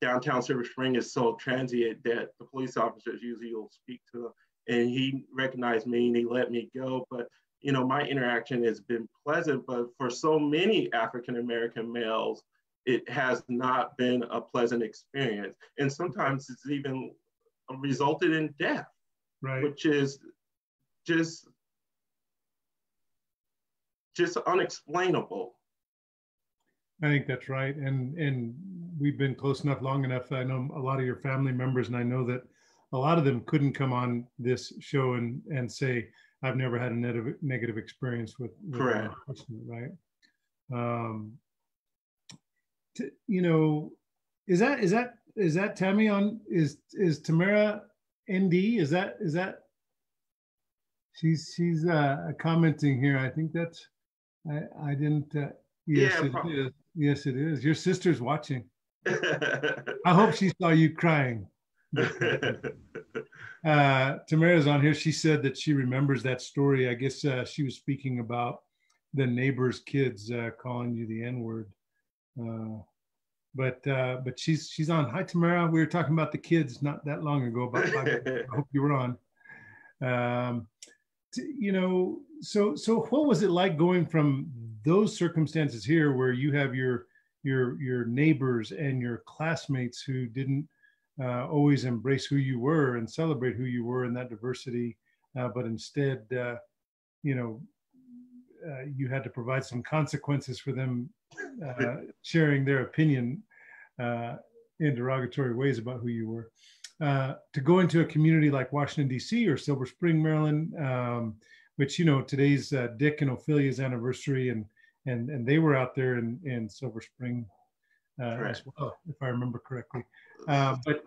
downtown Silver Spring is so transient that the police officers usually will speak to them. And he recognized me and he let me go. But you know, my interaction has been pleasant, but for so many African-American males, it has not been a pleasant experience. And sometimes it's even resulted in death, right? Which is just unexplainable. I think that's right. And we've been close enough, long enough. I know a lot of your family members, and I know that a lot of them couldn't come on this show and say, I've never had a negative experience with correct, right? You know, is that Tammy on? Is Tamara ND? Is that? She's commenting here. I think that's. I didn't. Yes, yeah, it is. Yes, it is. Your sister's watching. I hope she saw you crying. Tamara's on here. She said that she remembers that story. I guess she was speaking about the neighbor's kids calling you the N-word. But she's on. Hi, Tamara. We were talking about the kids not that long ago. About 5 minutes. I hope you were on. You know, so what was it like going from those circumstances here, where you have your neighbors and your classmates who didn't always embrace who you were and celebrate who you were in that diversity, but instead, you know, you had to provide some consequences for them sharing their opinion in derogatory ways about who you were. To go into a community like Washington, D.C. or Silver Spring, Maryland, which, you know, today's Dick and Ophelia's anniversary, and they were out there in Silver Spring as well, if I remember correctly. But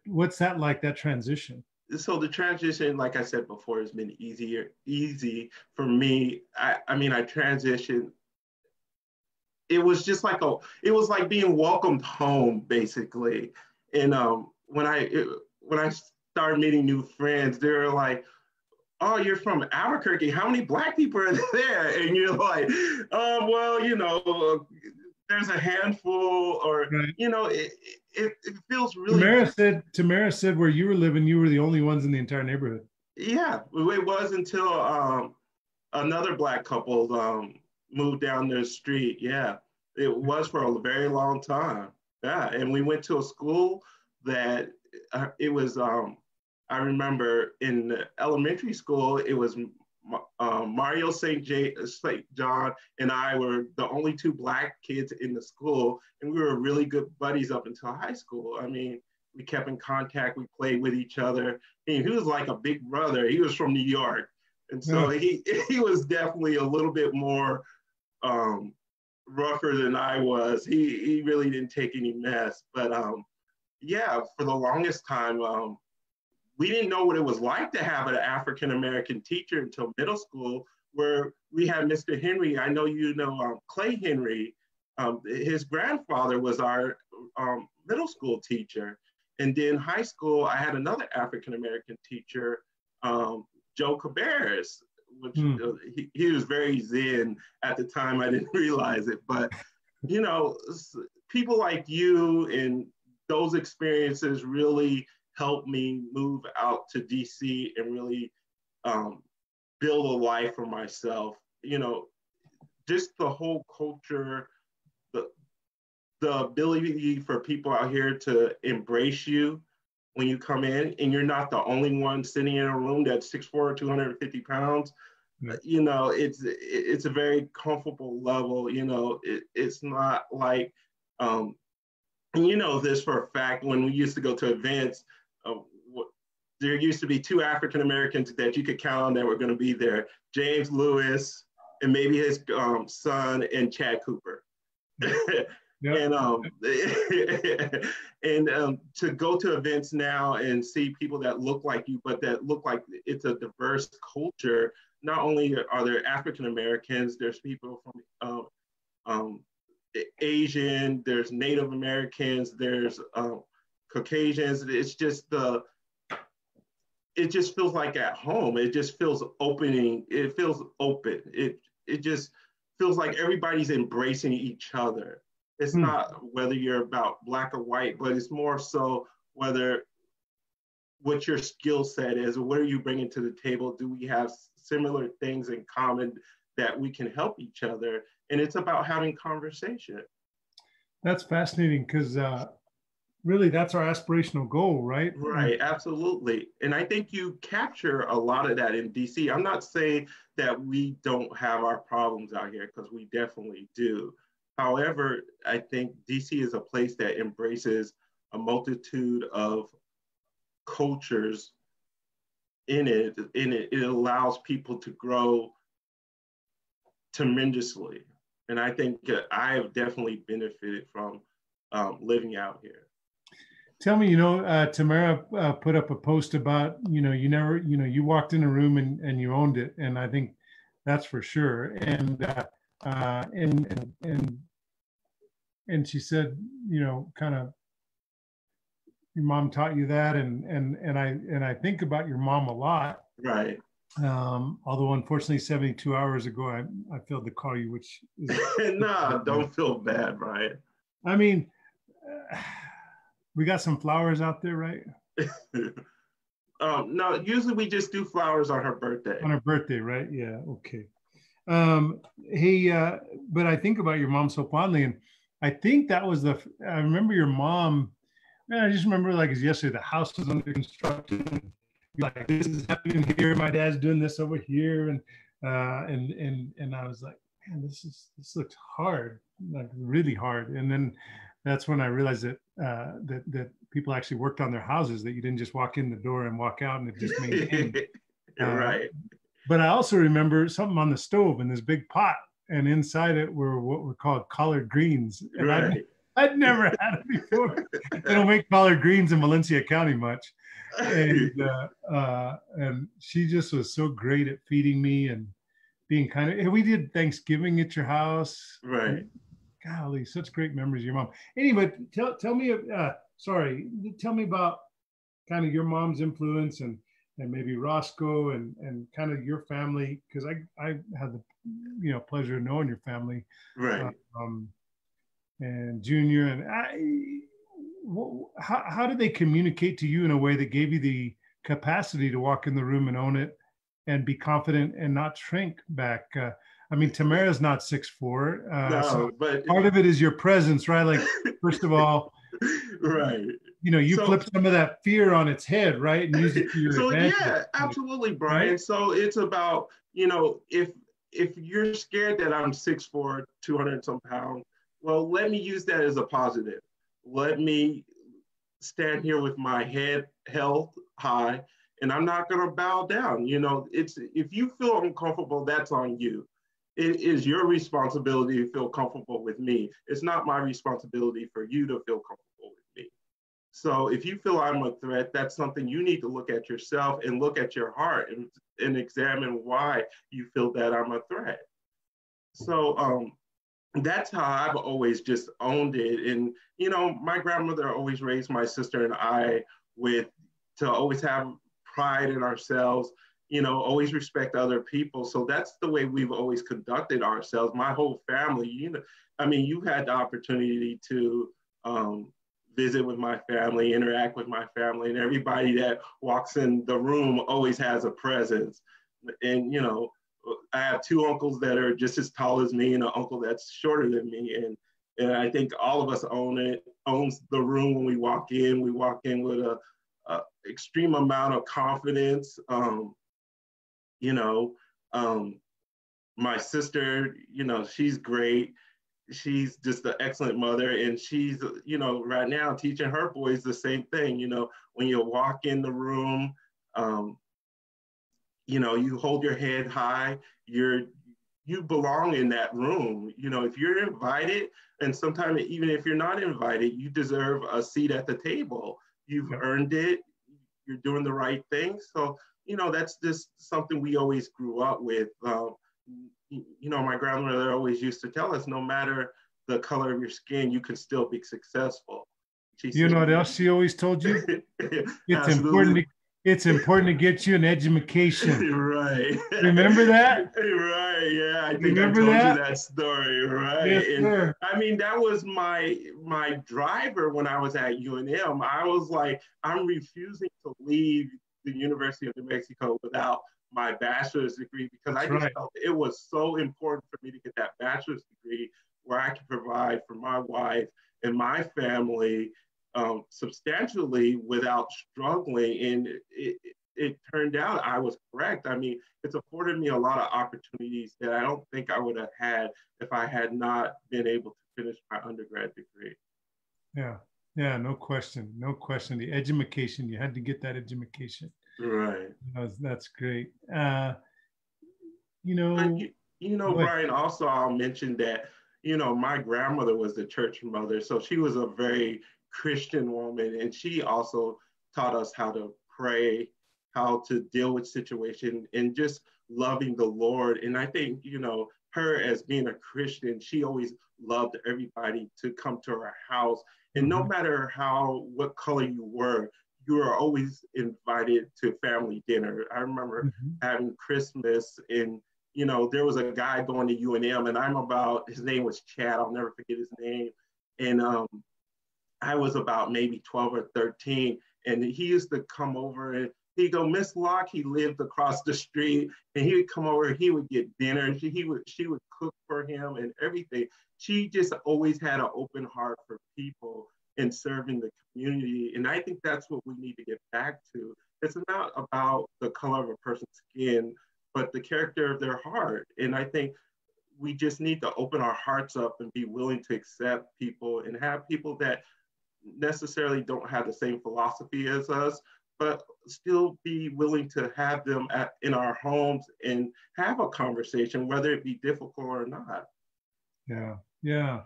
what's that like, that transition? So the transition, like I said before, has been easy for me. I mean, I transitioned. It was just like it was like being welcomed home, basically. And when I started meeting new friends, they were like, "Oh, you're from Albuquerque. How many Black people are there?" And you're like, "Oh, well, you know, there's a handful," or right. You know, it feels really. Tamara said where you were living, you were the only ones in the entire neighborhood. Yeah, it was until another Black couple moved down their street. Yeah, it was for a very long time. Yeah, and we went to a school that it was. I remember in elementary school, it was Mario St. John and I were the only two Black kids in the school, and we were really good buddies up until high school. I mean, we kept in contact, we played with each other. He was like a big brother. He was from New York, and so he was definitely a little bit more rougher than I was. He really didn't take any mess, but yeah, for the longest time, we didn't know what it was like to have an African-American teacher until middle school, where we had Mr. Henry. I know you know Clay Henry. His grandfather was our middle school teacher. And then high school, I had another African-American teacher, Joe Cabarrus, which he was very zen at the time. I didn't realize it. But, you know, people like you and those experiences really helped me move out to DC and really build a life for myself. You know, just the whole culture, the ability for people out here to embrace you when you come in, and you're not the only one sitting in a room that's 6'4", 250 pounds. You know, it's a very comfortable level. You know, it's not like, and you know this for a fact, when we used to go to events, there used to be two African Americans that you could count on that were going to be there: James Lewis and maybe his son, and Chad Cooper. Yep. And to go to events now and see people that look like you, but that look like it's a diverse culture. Not only are there African Americans, there's people from Asian, there's Native Americans, there's Caucasians. It's just it just feels like at home. It just feels opening. It feels open. It just feels like everybody's embracing each other. It's not whether you're about Black or white, but it's more so whether what your skill set is, what are you bringing to the table? Do we have similar things in common that we can help each other? And it's about having conversation. That's fascinating, because really that's our aspirational goal, right? Right, absolutely. And I think you capture a lot of that in DC. I'm not saying that we don't have our problems out here, because we definitely do. However, I think DC is a place that embraces a multitude of cultures in it. It allows people to grow tremendously. And I think I have definitely benefited from living out here. Tell me, you know, Tamara put up a post about, you know, you walked in a room and you owned it. And I think that's for sure. And she said, you know, kind of, your mom taught you that, and I think about your mom a lot. Right. Although unfortunately 72 hours ago I failed to call you, which is no, don't feel bad, right? I mean, we got some flowers out there, right? No, usually we just do flowers on her birthday. On her birthday, right? Yeah, okay. Hey, but I think about your mom so fondly, and I think that was I remember your mom, man, I just remember like it's yesterday, the house was under construction. Like, this is happening here, my dad's doing this over here. And And I was like, man, this looks hard, like really hard. And then that's when I realized that that people actually worked on their houses, that you didn't just walk in the door and walk out and it just maintained. Right. But I also remember something on the stove in this big pot, and inside it were what were called collard greens. And Right. I'd never had it before. They don't make collard greens in Valencia County much. And she just was so great at feeding me and being kind of, and we did Thanksgiving at your house. Right. Golly, such great memories of your mom. Anyway, tell me, tell me about kind of your mom's influence and maybe Roscoe and kind of your family, because I had the pleasure of knowing your family, Right. and Junior, and how did they communicate to you in a way that gave you the capacity to walk in the room and own it and be confident and not shrink back? I mean, Tamara's not 6'4", No, so but part of it is your presence, right? Like, first of all, right. you flip some of that fear on its head, right? And use it to your advantage. Yeah, absolutely, Brian. Right? So it's about, if you're scared that I'm 6'4", 200 and some pounds, well, let me use that as a positive. Let me stand here with my head held high, and I'm not going to bow down. It's, if you feel uncomfortable, that's on you. It is your responsibility to feel comfortable with me. It's not my responsibility for you to feel comfortable with me. So if you feel I'm a threat, that's something you need to look at yourself and look at your heart and examine why you feel that I'm a threat. So that's how I've always just owned it. And, my grandmother always raised my sister and I to always have pride in ourselves, always respect other people. So that's the way we've always conducted ourselves. My whole family, you've had the opportunity to visit with my family, interact with my family, and everybody that walks in the room always has a presence. And, I have two uncles that are just as tall as me and an uncle that's shorter than me. And I think all of us owns the room when we walk in. We walk in with a extreme amount of confidence. My sister, she's great. She's just an excellent mother. And she's, right now teaching her boys the same thing. When you walk in the room, you hold your head high, you belong in that room. If you're invited, and sometimes even if you're not invited, you deserve a seat at the table. You've earned it. You're doing the right thing. So, that's just something we always grew up with. My grandmother always used to tell us, no matter the color of your skin, you can still be successful. You know what else she always told you? It's important to get you an education. Right. Remember that? Right. Yeah. I think I told you that story. Right. Yes, sir. And that was my driver when I was at UNM. I was like, I'm refusing to leave the University of New Mexico without my bachelor's degree, because I just felt it was so important for me to get that bachelor's degree where I could provide for my wife and my family substantially without struggling. And it turned out I was correct. It's afforded me a lot of opportunities that I don't think I would have had if I had not been able to finish my undergrad degree. Yeah, no question. The education, you had to get that education. Right. That's great. Brian, also I'll mention that, my grandmother was a church mother. So she was a very Christian woman, and she also taught us how to pray, how to deal with situations, and just loving the Lord. And I think, her as being a Christian, she always loved everybody to come to her house. And no matter what color you were always invited to family dinner. I remember having Christmas, and there was a guy going to UNM, and his name was Chad, I'll never forget his name. And I was about maybe 12 or 13, and he used to come over, and he'd go, Miss Locke, he lived across the street, and he would come over, he would get dinner, she would cook for him and everything. She just always had an open heart for people and serving the community. And I think that's what we need to get back to. It's not about the color of a person's skin, but the character of their heart. And I think we just need to open our hearts up and be willing to accept people and have people that necessarily don't have the same philosophy as us, but still be willing to have them in our homes and have a conversation, whether it be difficult or not. Yeah, yeah.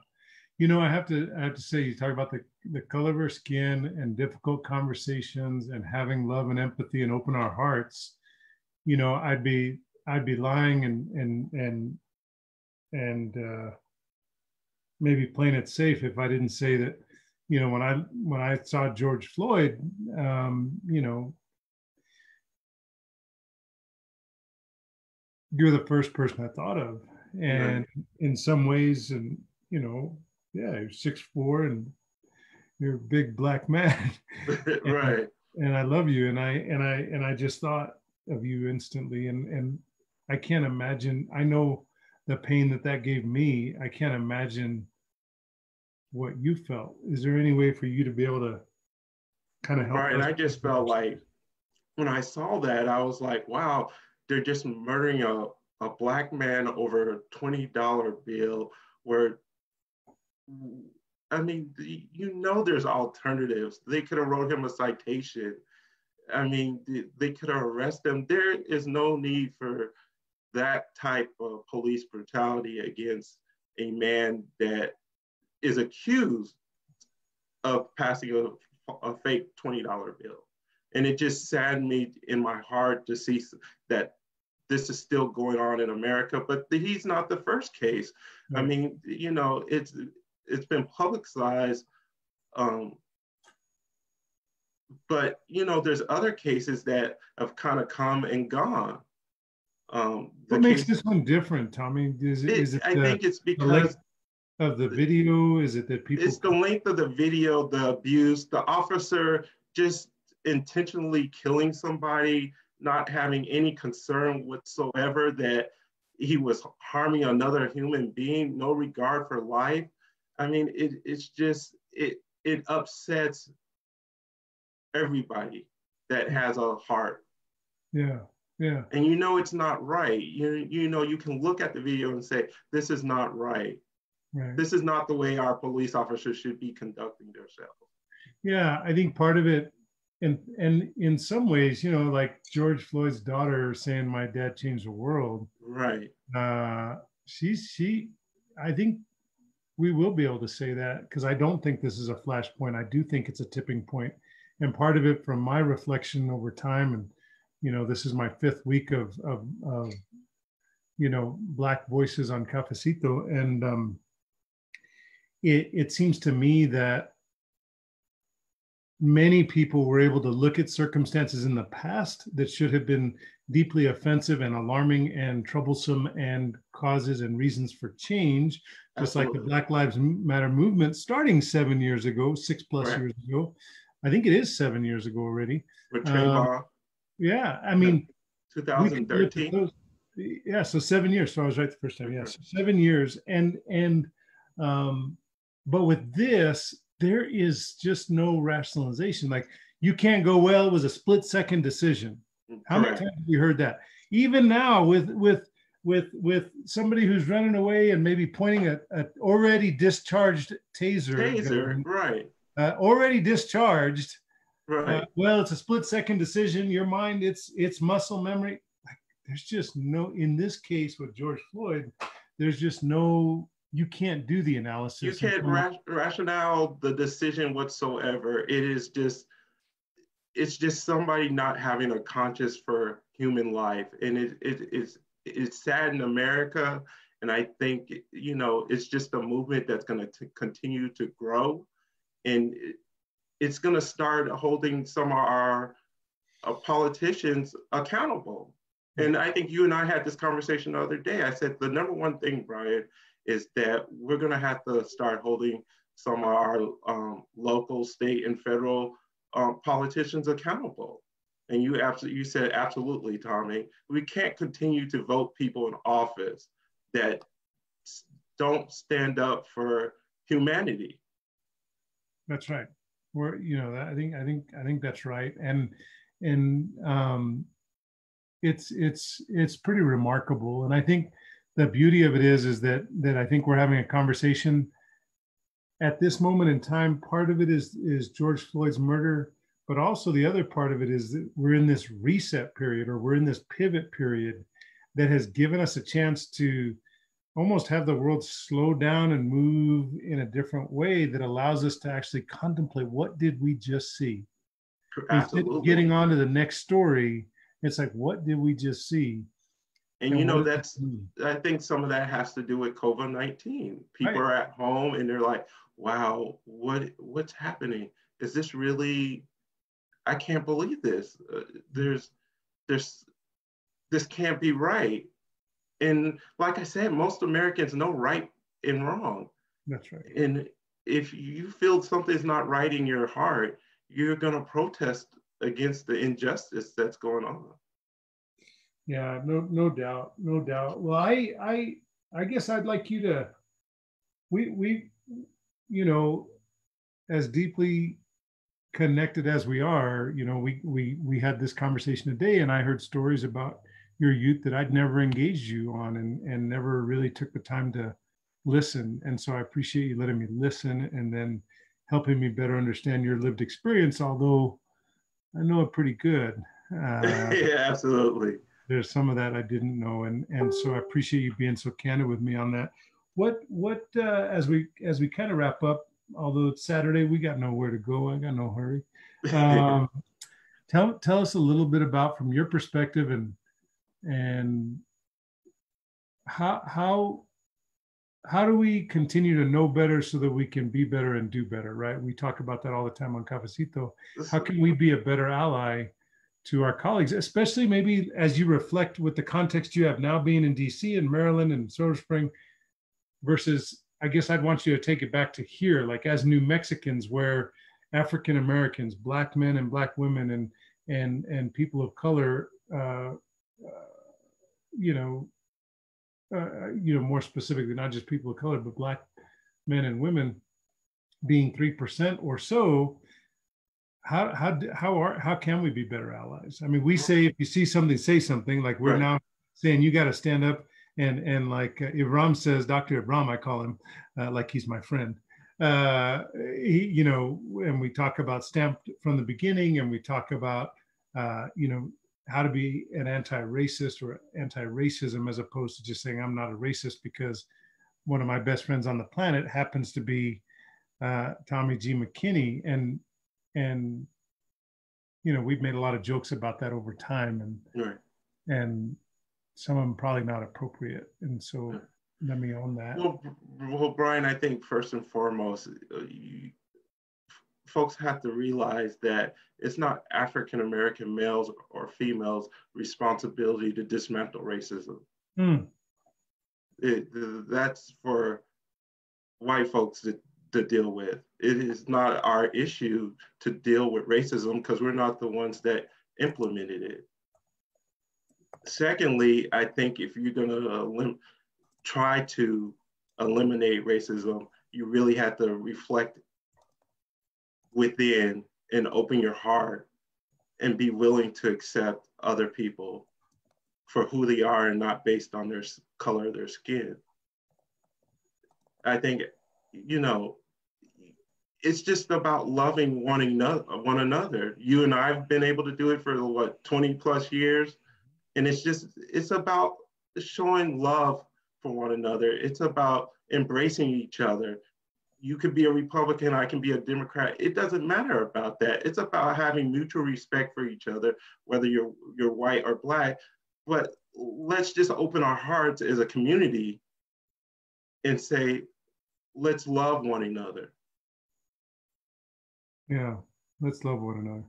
You know, I have to say, you talk about the color of our skin and difficult conversations and having love and empathy and open our hearts. You know, I'd be lying and maybe playing it safe if I didn't say that, you know, when I saw George Floyd, you know, you're the first person I thought of, and in some ways, and you know, yeah, you're 6'4" and you're a big black man, Right. And I love you, and I just thought of you instantly, and I can't imagine. I know the pain that gave me. I can't imagine what you felt. Is there any way for you to be able to kind of help Right. us? And I just felt like when I saw that, I was like, wow, they're just murdering a black man over a $20 bill where, I mean, you know, there's alternatives. They could have wrote him a citation. I mean, they could have arrested him. There is no need for that type of police brutality against a man that is accused of passing a fake $20 bill. And it just saddened me in my heart to see that this is still going on in America, but he's not the first case. I mean, you know, it's been publicized, but you know, there's other cases that have kind of come and gone. What makes this one different, Tommy? Is it I think it's the length because of the video? Is it that people? It's the length of the video, the abuse, the officer just intentionally killing somebody, not having any concern whatsoever that he was harming another human being, no regard for life. I mean, it's just, it upsets everybody that has a heart. Yeah, yeah. And you know it's not right. You know, you can look at the video and say, this is not right. Right. This is not the way our police officers should be conducting themselves. Yeah, I think part of it, and in some ways, you know, like George Floyd's daughter saying, "My dad changed the world." Right. She, I think we will be able to say that, because I don't think this is a flashpoint. I do think it's a tipping point, and part of it, from my reflection over time, and you know, this is my 5th week of you know, Black Voices on Cafecito, and it seems to me that many people were able to look at circumstances in the past that should have been deeply offensive and alarming and troublesome and causes and reasons for change, just Absolutely. like the Black Lives Matter movement starting 7 years ago, 6+ years ago. I think it is 7 years ago already. With Trimbaugh. Yeah, I mean, 2013. Yeah, so 7 years. So I was right the first time. Yeah, so 7 years, and but with this, there is just no rationalization. Like, you can't go, well, it was a split-second decision. How many times have you heard that? Even now, with somebody who's running away and maybe pointing at already discharged taser, right? Already discharged. Right. Well, it's a split-second decision. Your mind, it's muscle memory. Like, there's just no, in this case with George Floyd, there's just no. You can't do the analysis. You can't rationale the decision whatsoever. It's just somebody not having a conscience for human life, and it's sad in America. And I think, you know, it's just a movement that's going to continue to grow, and it's going to start holding some of our politicians accountable. And I think you and I had this conversation the other day. I said the number one thing, Brian, is that we're going to have to start holding some of our local, state, and federal politicians accountable. And you said absolutely, Tommy. We can't continue to vote people in office that don't stand up for humanity. That's right. I think that's right. And it's pretty remarkable. And I think the beauty of it is that I think we're having a conversation at this moment in time. Part of it is George Floyd's murder, but also the other part of it is that we're in this reset period, or we're in this pivot period that has given us a chance to almost have the world slow down and move in a different way that allows us to actually contemplate, what did we just see? Instead of getting on to the next story, it's like, what did we just see? And I think some of that has to do with COVID-19. People are at home and they're like, wow, what's happening? Is this really, I can't believe this. This can't be right. And like I said, most Americans know right and wrong. That's right. And if you feel something's not right in your heart, you're going to protest against the injustice that's going on. Yeah, no doubt. Well, I guess I'd like you to, we as deeply connected as we are, we had this conversation today, and I heard stories about your youth that I'd never engaged you on, and never really took the time to listen. And so I appreciate you letting me listen, and then helping me better understand your lived experience, although I know it pretty good. Yeah, absolutely. There's some of that I didn't know, and so I appreciate you being so candid with me on that. What as we kind of wrap up, although it's Saturday, we got nowhere to go. I got no hurry. Tell us a little bit about, from your perspective, and how do we continue to know better so that we can be better and do better, right? We talk about that all the time on Cafecito. How can we be a better ally to our colleagues, especially maybe as you reflect with the context you have now, being in DC and Maryland and Silver Spring, versus, I guess I'd want you to take it back to here, like as New Mexicans, where African Americans, Black men and Black women, and people of color, more specifically, not just people of color, but Black men and women being 3% or so. How can we be better allies? I mean, we say, if you see something, say something. Like we're now saying, you got to stand up, and like Ibram says, Dr. Ibram, I call him, like he's my friend. And we talk about stamped from the beginning, and we talk about how to be an anti-racist or anti-racism, as opposed to just saying I'm not a racist because one of my best friends on the planet happens to be Tommy G. McKinney, and we've made a lot of jokes about that over time, and some of them probably not appropriate, and so let me own that. Well, Brian, I think first and foremost, folks have to realize that it's not African American males or females' responsibility to dismantle racism. That's for white folks to deal with. It is not our issue to deal with racism, because we're not the ones that implemented it. Secondly, I think if you're going to try to eliminate racism, you really have to reflect within and open your heart and be willing to accept other people for who they are, and not based on their color of their skin. I think, it's just about loving one another. You and I have been able to do it for 20 plus years. And it's about showing love for one another. It's about embracing each other. You could be a Republican, I can be a Democrat. It doesn't matter about that. It's about having mutual respect for each other, whether you're white or Black. But let's just open our hearts as a community and say, let's love one another. Yeah, let's love one another.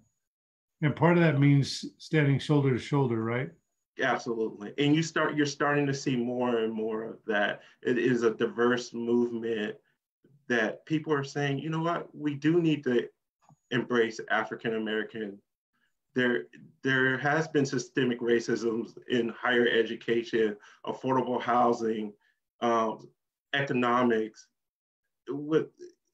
And part of that means standing shoulder to shoulder, right? Absolutely. And you're starting to see more and more of that. It is a diverse movement that people are saying, you know what, we do need to embrace African American. There has been systemic racism in higher education, affordable housing, economics.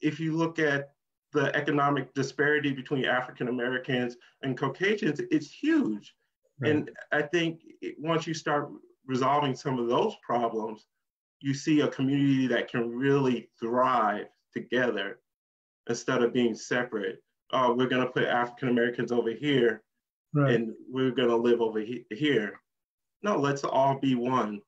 If you look at the economic disparity between African Americans and Caucasians, it's huge. Right. And I think once you start resolving some of those problems, you see a community that can really thrive together instead of being separate. Oh, we're going to put African Americans over here, Right. and we're going to live over here. No, let's all be one.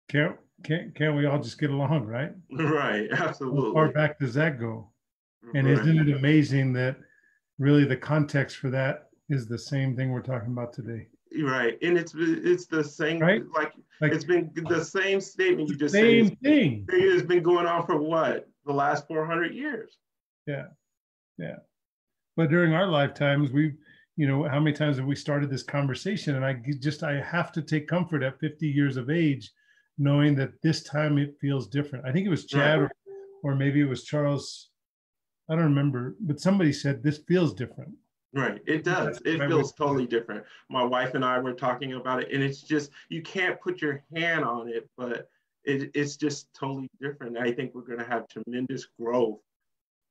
Can't we all just get along, right? Right, absolutely. How far back does that go? And Right. isn't it amazing that really the context for that is the same thing we're talking about today? Right, and it's the same, right? Like it's been the same statement you just same said. Thing. It's been going on for what, the last 400 years? Yeah, yeah. But during our lifetimes, we, how many times have we started this conversation? And I have to take comfort at 50 years of age, knowing that this time it feels different. I think it was Chad, right, or maybe it was Charles. I don't remember, but somebody said this feels different. Right, it does. It feels totally different. My wife and I were talking about it, and it's just, you can't put your hand on it, but it's just totally different. I think we're going to have tremendous growth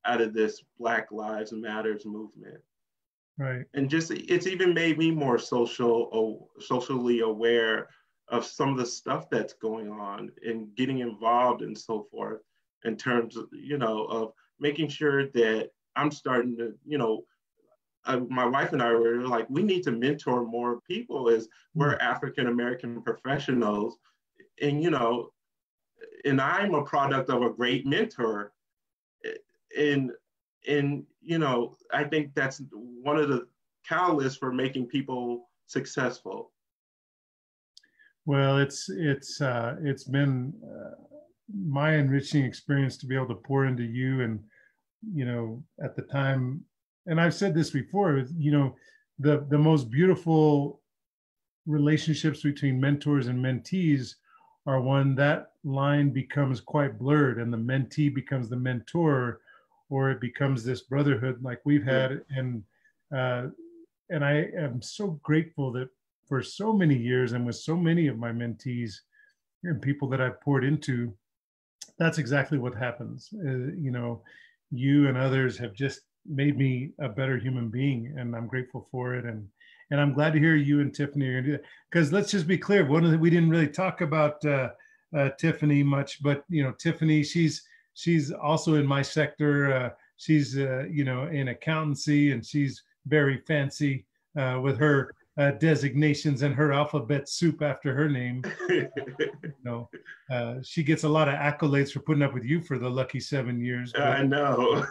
out of this Black Lives Matters movement. Right. And just, it's even made me more socially aware of some of the stuff that's going on and getting involved and so forth, in terms of, of making sure that I'm starting to, my wife and I were like, we need to mentor more people as we're African-American professionals. And, and I'm a product of a great mentor. And I think that's one of the catalysts for making people successful. Well, it's been my enriching experience to be able to pour into you, and at the time, and I've said this before, the most beautiful relationships between mentors and mentees are when that line becomes quite blurred and the mentee becomes the mentor, or it becomes this brotherhood like we've had. And I am so grateful that for so many years and with so many of my mentees and people that I've poured into, that's exactly what happens. You and others have just made me a better human being, and I'm grateful for it. And I'm glad to hear you and Tiffany are gonna do that. Because let's just be clear, we didn't really talk about Tiffany much, but Tiffany, she's also in my sector. She's in accountancy, and she's very fancy with her designations and her alphabet soup after her name. She gets a lot of accolades for putting up with you for the lucky 7 years. I know.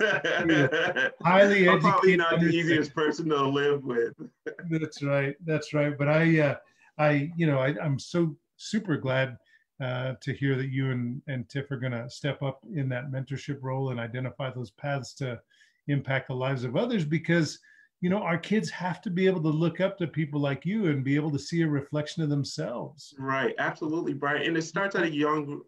Highly educated. I'm probably not the easiest person to live with. That's right. But I'm so super glad to hear that you and Tiff are going to step up in that mentorship role and identify those paths to impact the lives of others, because our kids have to be able to look up to people like you and be able to see a reflection of themselves. Right, absolutely, Brian. And it starts at a young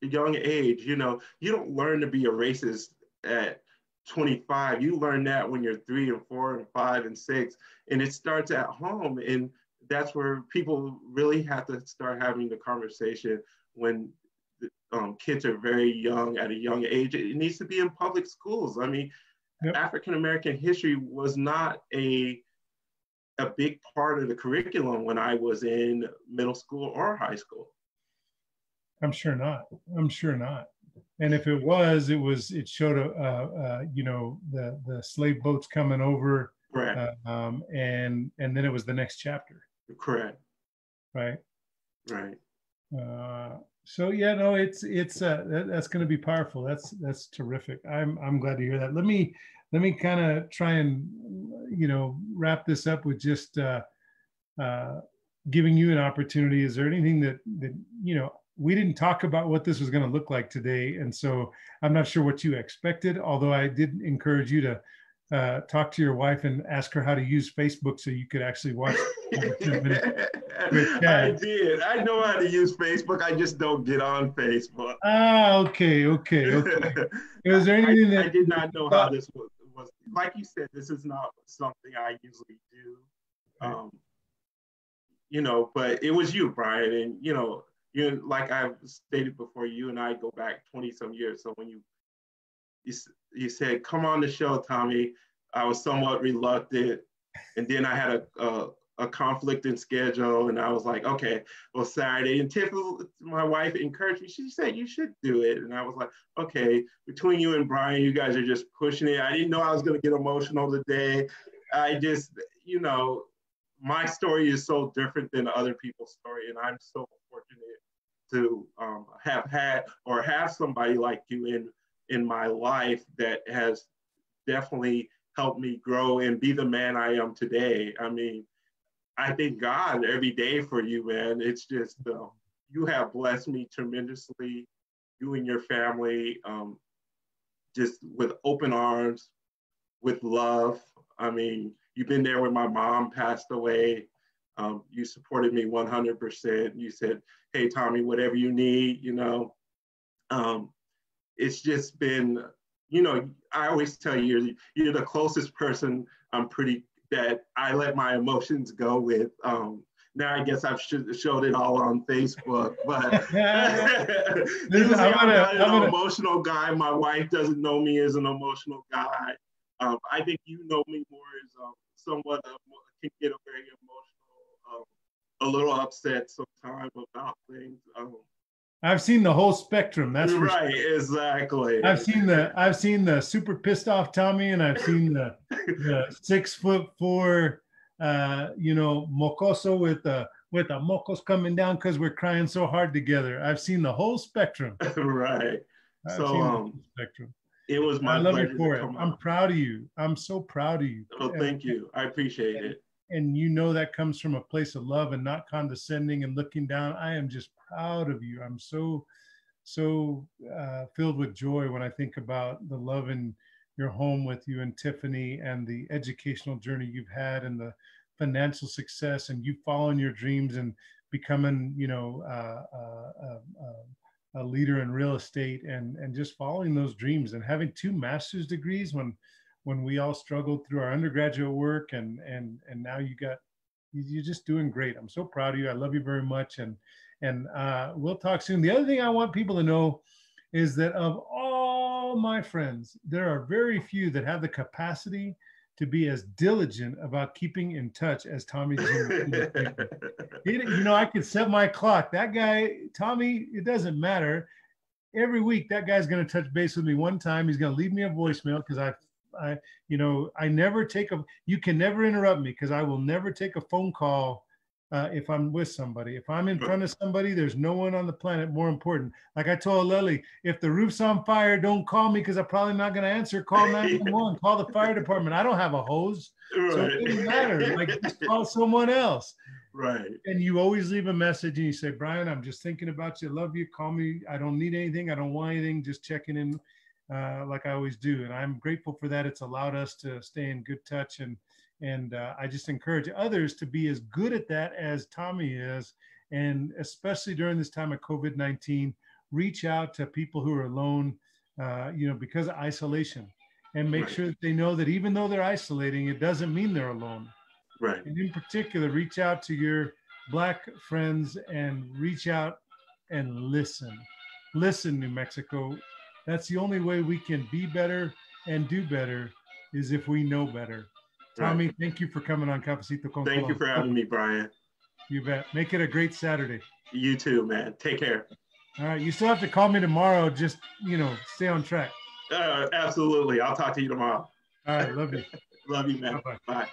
age. You don't learn to be a racist at 25. You learn that when you're 3 and 4 and 5 and 6, and it starts at home. And that's where people really have to start having the conversation when kids are very young, at a young age. It needs to be in public schools. I mean, yep. African-American history was not a big part of the curriculum when I was in middle school or high school. I'm sure not. And if it was, it showed the slave boats coming over. Correct. And then it was the next chapter. Correct. Right. Right. So yeah, no, it's that's going to be powerful. That's terrific. I'm glad to hear that. Let me kind of try and wrap this up with just giving you an opportunity. Is there anything that we didn't talk about what this was going to look like today, and so I'm not sure what you expected, although I did encourage you to talk to your wife and ask her how to use Facebook so you could actually watch. I did. I know how to use Facebook. I just don't get on Facebook. Okay. Is there anything that I did not know how this was? Like you said, this is not something I usually do. But it was you, Brian, and you like I've stated before, you and I go back 20 some years. So when you said, come on the show, Tommy, I was somewhat reluctant. And then I had a conflict in schedule, and I was like, okay, well, Saturday. And Tiffany, my wife, encouraged me. She said, you should do it. And I was like, okay, between you and Brian, you guys are just pushing it. I didn't know I was going to get emotional today. I just, you know, my story is so different than other people's story. And I'm so fortunate to have had or have somebody like you in my life that has definitely helped me grow and be the man I am today. I mean, I thank God every day for you, man. It's just, you have blessed me tremendously, you and your family, just with open arms, with love. I mean, you've been there when my mom passed away. You supported me 100%. You said, hey, Tommy, whatever you need, you know. It's just been, you know, I always tell you, you're the closest person that I let my emotions go with. Now I guess I've showed it all on Facebook, but usually I'm not an emotional guy. My wife doesn't know me as an emotional guy. I think you know me more as someone can get very emotional, a little upset sometimes about things. I've seen the whole spectrum. That's right, sure. Exactly. I've seen the super pissed off Tommy, and I've seen the 6'4", you know, mocoso with the mocos coming down because we're crying so hard together. I've seen the whole spectrum. Right. So spectrum. It was my pleasure. I love pleasure you for to it. come I'm on. proud of you. I'm so proud of you. Well, thank you. I appreciate it. And you know that comes from a place of love and not condescending and looking down. I am just proud of you. I'm so filled with joy when I think about the love in your home with you and Tiffany, and the educational journey you've had, and the financial success, and you following your dreams and becoming, you know, a leader in real estate, and just following those dreams, and having 2 master's degrees when we all struggled through our undergraduate work, and now you're just doing great. I'm so proud of you. I love you very much. And we'll talk soon. The other thing I want people to know is that of all my friends, there are very few that have the capacity to be as diligent about keeping in touch as Tommy Jr. You know, I could set my clock. That guy, Tommy, it doesn't matter. Every week, that guy's going to touch base with me one time. He's going to leave me a voicemail because I never take you can never interrupt me, because I will never take a phone call if I'm with somebody. If I'm in front of somebody, there's no one on the planet more important. Like I told Lily, if the roof's on fire, don't call me, because I'm probably not going to answer. Call 911, call the fire department. I don't have a hose, so it doesn't matter. Like, just call someone else. Right. And you always leave a message and you say, Brian, I'm just thinking about you. Love you. Call me. I don't need anything. I don't want anything. Just checking in like I always do. And I'm grateful for that. It's allowed us to stay in good touch. And I just encourage others to be as good at that as Tommy is. And especially during this time of COVID-19, reach out to people who are alone, you know, because of isolation, and make sure that they know that even though they're isolating, it doesn't mean they're alone. Right. And in particular, reach out to your Black friends and reach out and listen. Listen, New Mexico. That's the only way we can be better and do better, is if we know better. Tommy, thank you for coming on Cafecito con Thank you for having me, Brian. You bet. Make it a great Saturday. You too, man. Take care. All right. You still have to call me tomorrow. Just, you know, stay on track. Absolutely. I'll talk to you tomorrow. All right. Love you. Love you, man. Bye-bye. Bye.